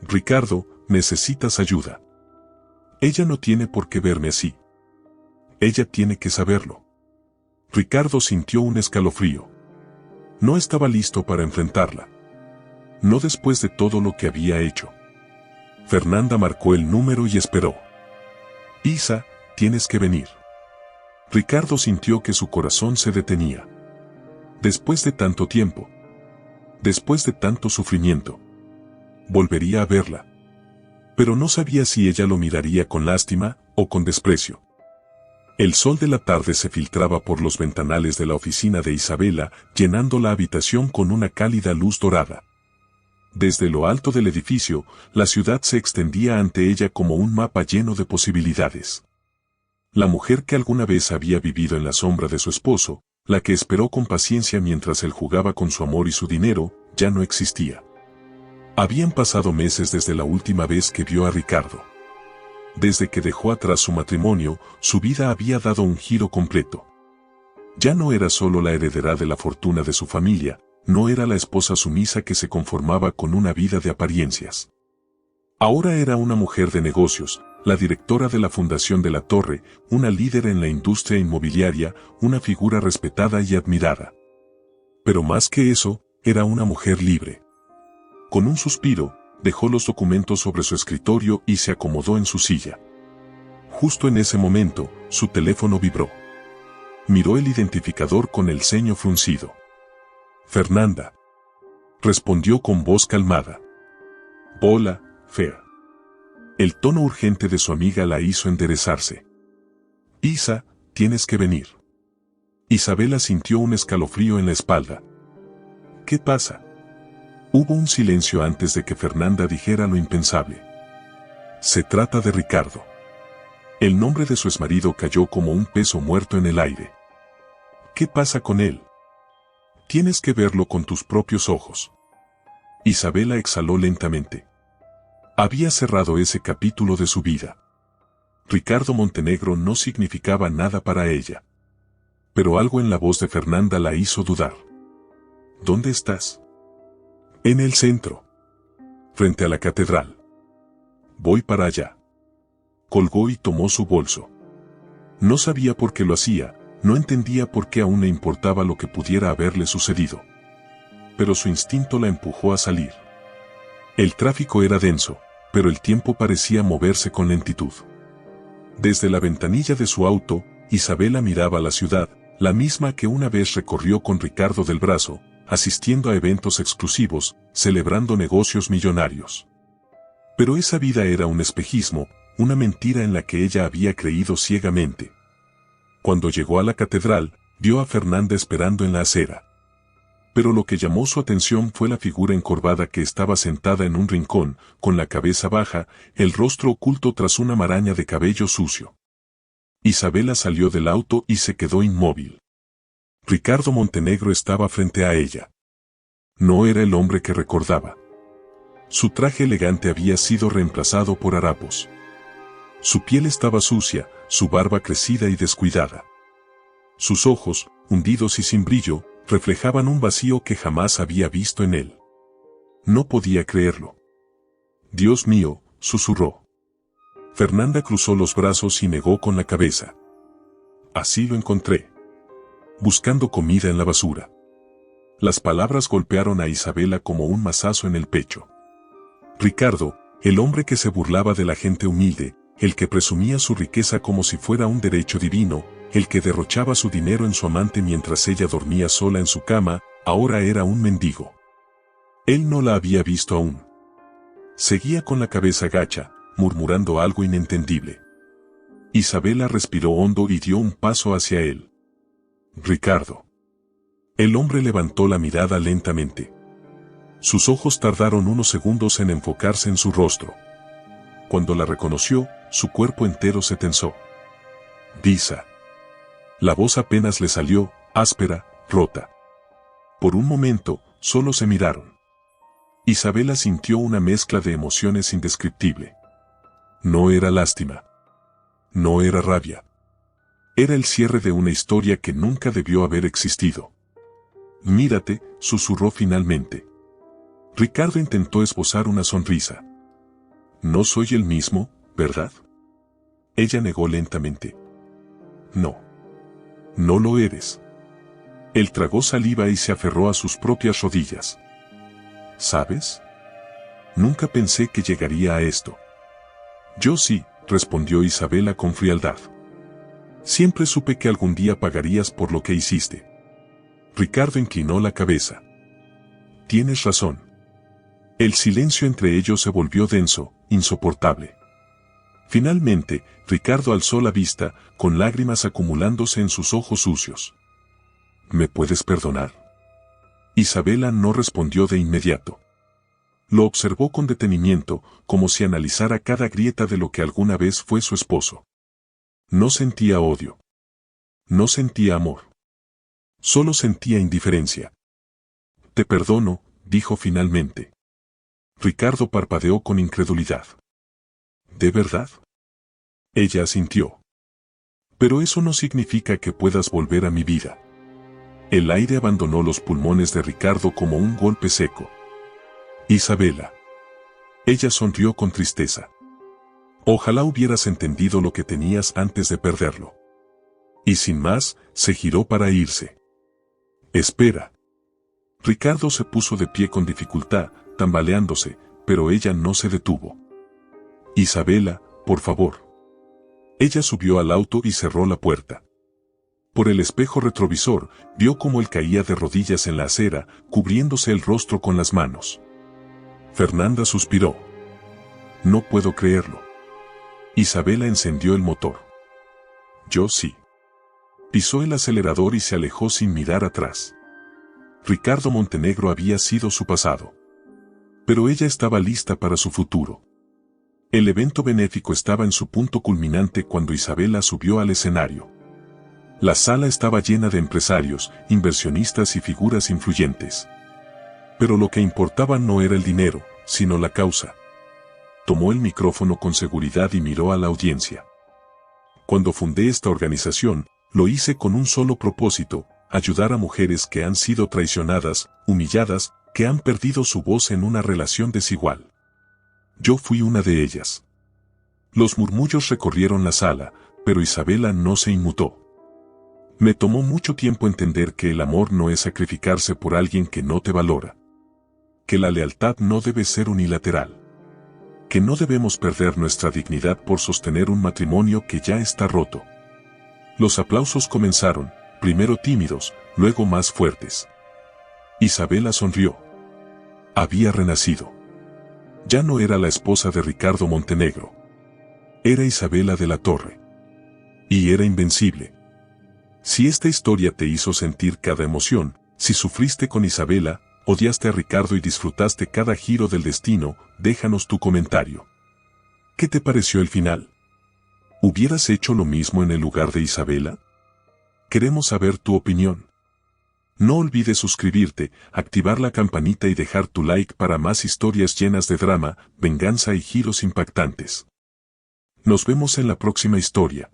Ricardo, necesitas ayuda. Ella no tiene por qué verme así. Ella tiene que saberlo. Ricardo sintió un escalofrío. No estaba listo para enfrentarla. No después de todo lo que había hecho. Fernanda marcó el número y esperó. Isa, tienes que venir. Ricardo sintió que su corazón se detenía. Después de tanto tiempo. Después de tanto sufrimiento. Volvería a verla. Pero no sabía si ella lo miraría con lástima o con desprecio. El sol de la tarde se filtraba por los ventanales de la oficina de Isabela, llenando la habitación con una cálida luz dorada. Desde lo alto del edificio, la ciudad se extendía ante ella como un mapa lleno de posibilidades. La mujer que alguna vez había vivido en la sombra de su esposo, la que esperó con paciencia mientras él jugaba con su amor y su dinero, ya no existía. Habían pasado meses desde la última vez que vio a Ricardo. Desde que dejó atrás su matrimonio, su vida había dado un giro completo. Ya no era solo la heredera de la fortuna de su familia, no era la esposa sumisa que se conformaba con una vida de apariencias. Ahora era una mujer de negocios, la directora de la Fundación de la Torre, una líder en la industria inmobiliaria, una figura respetada y admirada. Pero más que eso, era una mujer libre. Con un suspiro, dejó los documentos sobre su escritorio y se acomodó en su silla. Justo en ese momento, su teléfono vibró. Miró el identificador con el ceño fruncido. Fernanda. Respondió con voz calmada. Hola, Fer. El tono urgente de su amiga la hizo enderezarse. Isa, tienes que venir. Isabela sintió un escalofrío en la espalda. ¿Qué pasa? Hubo un silencio antes de que Fernanda dijera lo impensable. Se trata de Ricardo. El nombre de su exmarido cayó como un peso muerto en el aire. ¿Qué pasa con él? Tienes que verlo con tus propios ojos. Isabela exhaló lentamente. Había cerrado ese capítulo de su vida. Ricardo Montenegro no significaba nada para ella. Pero algo en la voz de Fernanda la hizo dudar. ¿Dónde estás? En el centro. Frente a la catedral. Voy para allá. Colgó y tomó su bolso. No sabía por qué lo hacía, no entendía por qué aún le importaba lo que pudiera haberle sucedido. Pero su instinto la empujó a salir. El tráfico era denso, pero el tiempo parecía moverse con lentitud. Desde la ventanilla de su auto, Isabela miraba la ciudad, la misma que una vez recorrió con Ricardo del brazo, asistiendo a eventos exclusivos, celebrando negocios millonarios. Pero esa vida era un espejismo, una mentira en la que ella había creído ciegamente. Cuando llegó a la catedral, vio a Fernanda esperando en la acera. Pero lo que llamó su atención fue la figura encorvada que estaba sentada en un rincón, con la cabeza baja, el rostro oculto tras una maraña de cabello sucio. Isabela salió del auto y se quedó inmóvil. Ricardo Montenegro estaba frente a ella. No era el hombre que recordaba. Su traje elegante había sido reemplazado por harapos. Su piel estaba sucia, su barba crecida y descuidada. Sus ojos, hundidos y sin brillo, reflejaban un vacío que jamás había visto en él. No podía creerlo. Dios mío, susurró. Fernanda cruzó los brazos y negó con la cabeza. Así lo encontré. Buscando comida en la basura. Las palabras golpearon a Isabela como un mazazo en el pecho. Ricardo, el hombre que se burlaba de la gente humilde, el que presumía su riqueza como si fuera un derecho divino, el que derrochaba su dinero en su amante mientras ella dormía sola en su cama, ahora era un mendigo. Él no la había visto aún. Seguía con la cabeza gacha, murmurando algo inentendible. Isabela respiró hondo y dio un paso hacia él. Ricardo. El hombre levantó la mirada lentamente. Sus ojos tardaron unos segundos en enfocarse en su rostro. Cuando la reconoció, su cuerpo entero se tensó. Disa. La voz apenas le salió, áspera, rota. Por un momento, solo se miraron. Isabela sintió una mezcla de emociones indescriptible. No era lástima. No era rabia. Era el cierre de una historia que nunca debió haber existido. Mírate, susurró finalmente. Ricardo intentó esbozar una sonrisa. No soy el mismo, ¿verdad? Ella negó lentamente. No. No lo eres. Él tragó saliva y se aferró a sus propias rodillas. ¿Sabes? Nunca pensé que llegaría a esto. Yo sí, respondió Isabela con frialdad. Siempre supe que algún día pagarías por lo que hiciste. Ricardo inclinó la cabeza. Tienes razón. El silencio entre ellos se volvió denso, insoportable. Finalmente, Ricardo alzó la vista, con lágrimas acumulándose en sus ojos sucios. ¿Me puedes perdonar? Isabela no respondió de inmediato. Lo observó con detenimiento, como si analizara cada grieta de lo que alguna vez fue su esposo. No sentía odio. No sentía amor. Solo sentía indiferencia. Te perdono, dijo finalmente. Ricardo parpadeó con incredulidad. ¿De verdad? Ella asintió. Pero eso no significa que puedas volver a mi vida. El aire abandonó los pulmones de Ricardo como un golpe seco. Isabela. Ella sonrió con tristeza. Ojalá hubieras entendido lo que tenías antes de perderlo. Y sin más, se giró para irse. Espera. Ricardo se puso de pie con dificultad, tambaleándose, pero ella no se detuvo. Isabela, por favor. Ella subió al auto y cerró la puerta. Por el espejo retrovisor, vio cómo él caía de rodillas en la acera, cubriéndose el rostro con las manos. Fernanda suspiró. No puedo creerlo. Isabela encendió el motor. Yo sí. Pisó el acelerador y se alejó sin mirar atrás. Ricardo Montenegro había sido su pasado. Pero ella estaba lista para su futuro. El evento benéfico estaba en su punto culminante cuando Isabela subió al escenario. La sala estaba llena de empresarios, inversionistas y figuras influyentes. Pero lo que importaba no era el dinero, sino la causa. Tomó el micrófono con seguridad y miró a la audiencia. Cuando fundé esta organización, lo hice con un solo propósito: ayudar a mujeres que han sido traicionadas, humilladas, que han perdido su voz en una relación desigual. Yo fui una de ellas. Los murmullos recorrieron la sala, pero Isabela no se inmutó. Me tomó mucho tiempo entender que el amor no es sacrificarse por alguien que no te valora. Que la lealtad no debe ser unilateral. Que no debemos perder nuestra dignidad por sostener un matrimonio que ya está roto. Los aplausos comenzaron, primero tímidos, luego más fuertes. Isabela sonrió. Había renacido. Ya no era la esposa de Ricardo Montenegro. Era Isabela de la Torre. Y era invencible. Si esta historia te hizo sentir cada emoción, si sufriste con Isabela, odiaste a Ricardo y disfrutaste cada giro del destino, déjanos tu comentario. ¿Qué te pareció el final? ¿Hubieras hecho lo mismo en el lugar de Isabela? Queremos saber tu opinión. No olvides suscribirte, activar la campanita y dejar tu like para más historias llenas de drama, venganza y giros impactantes. Nos vemos en la próxima historia.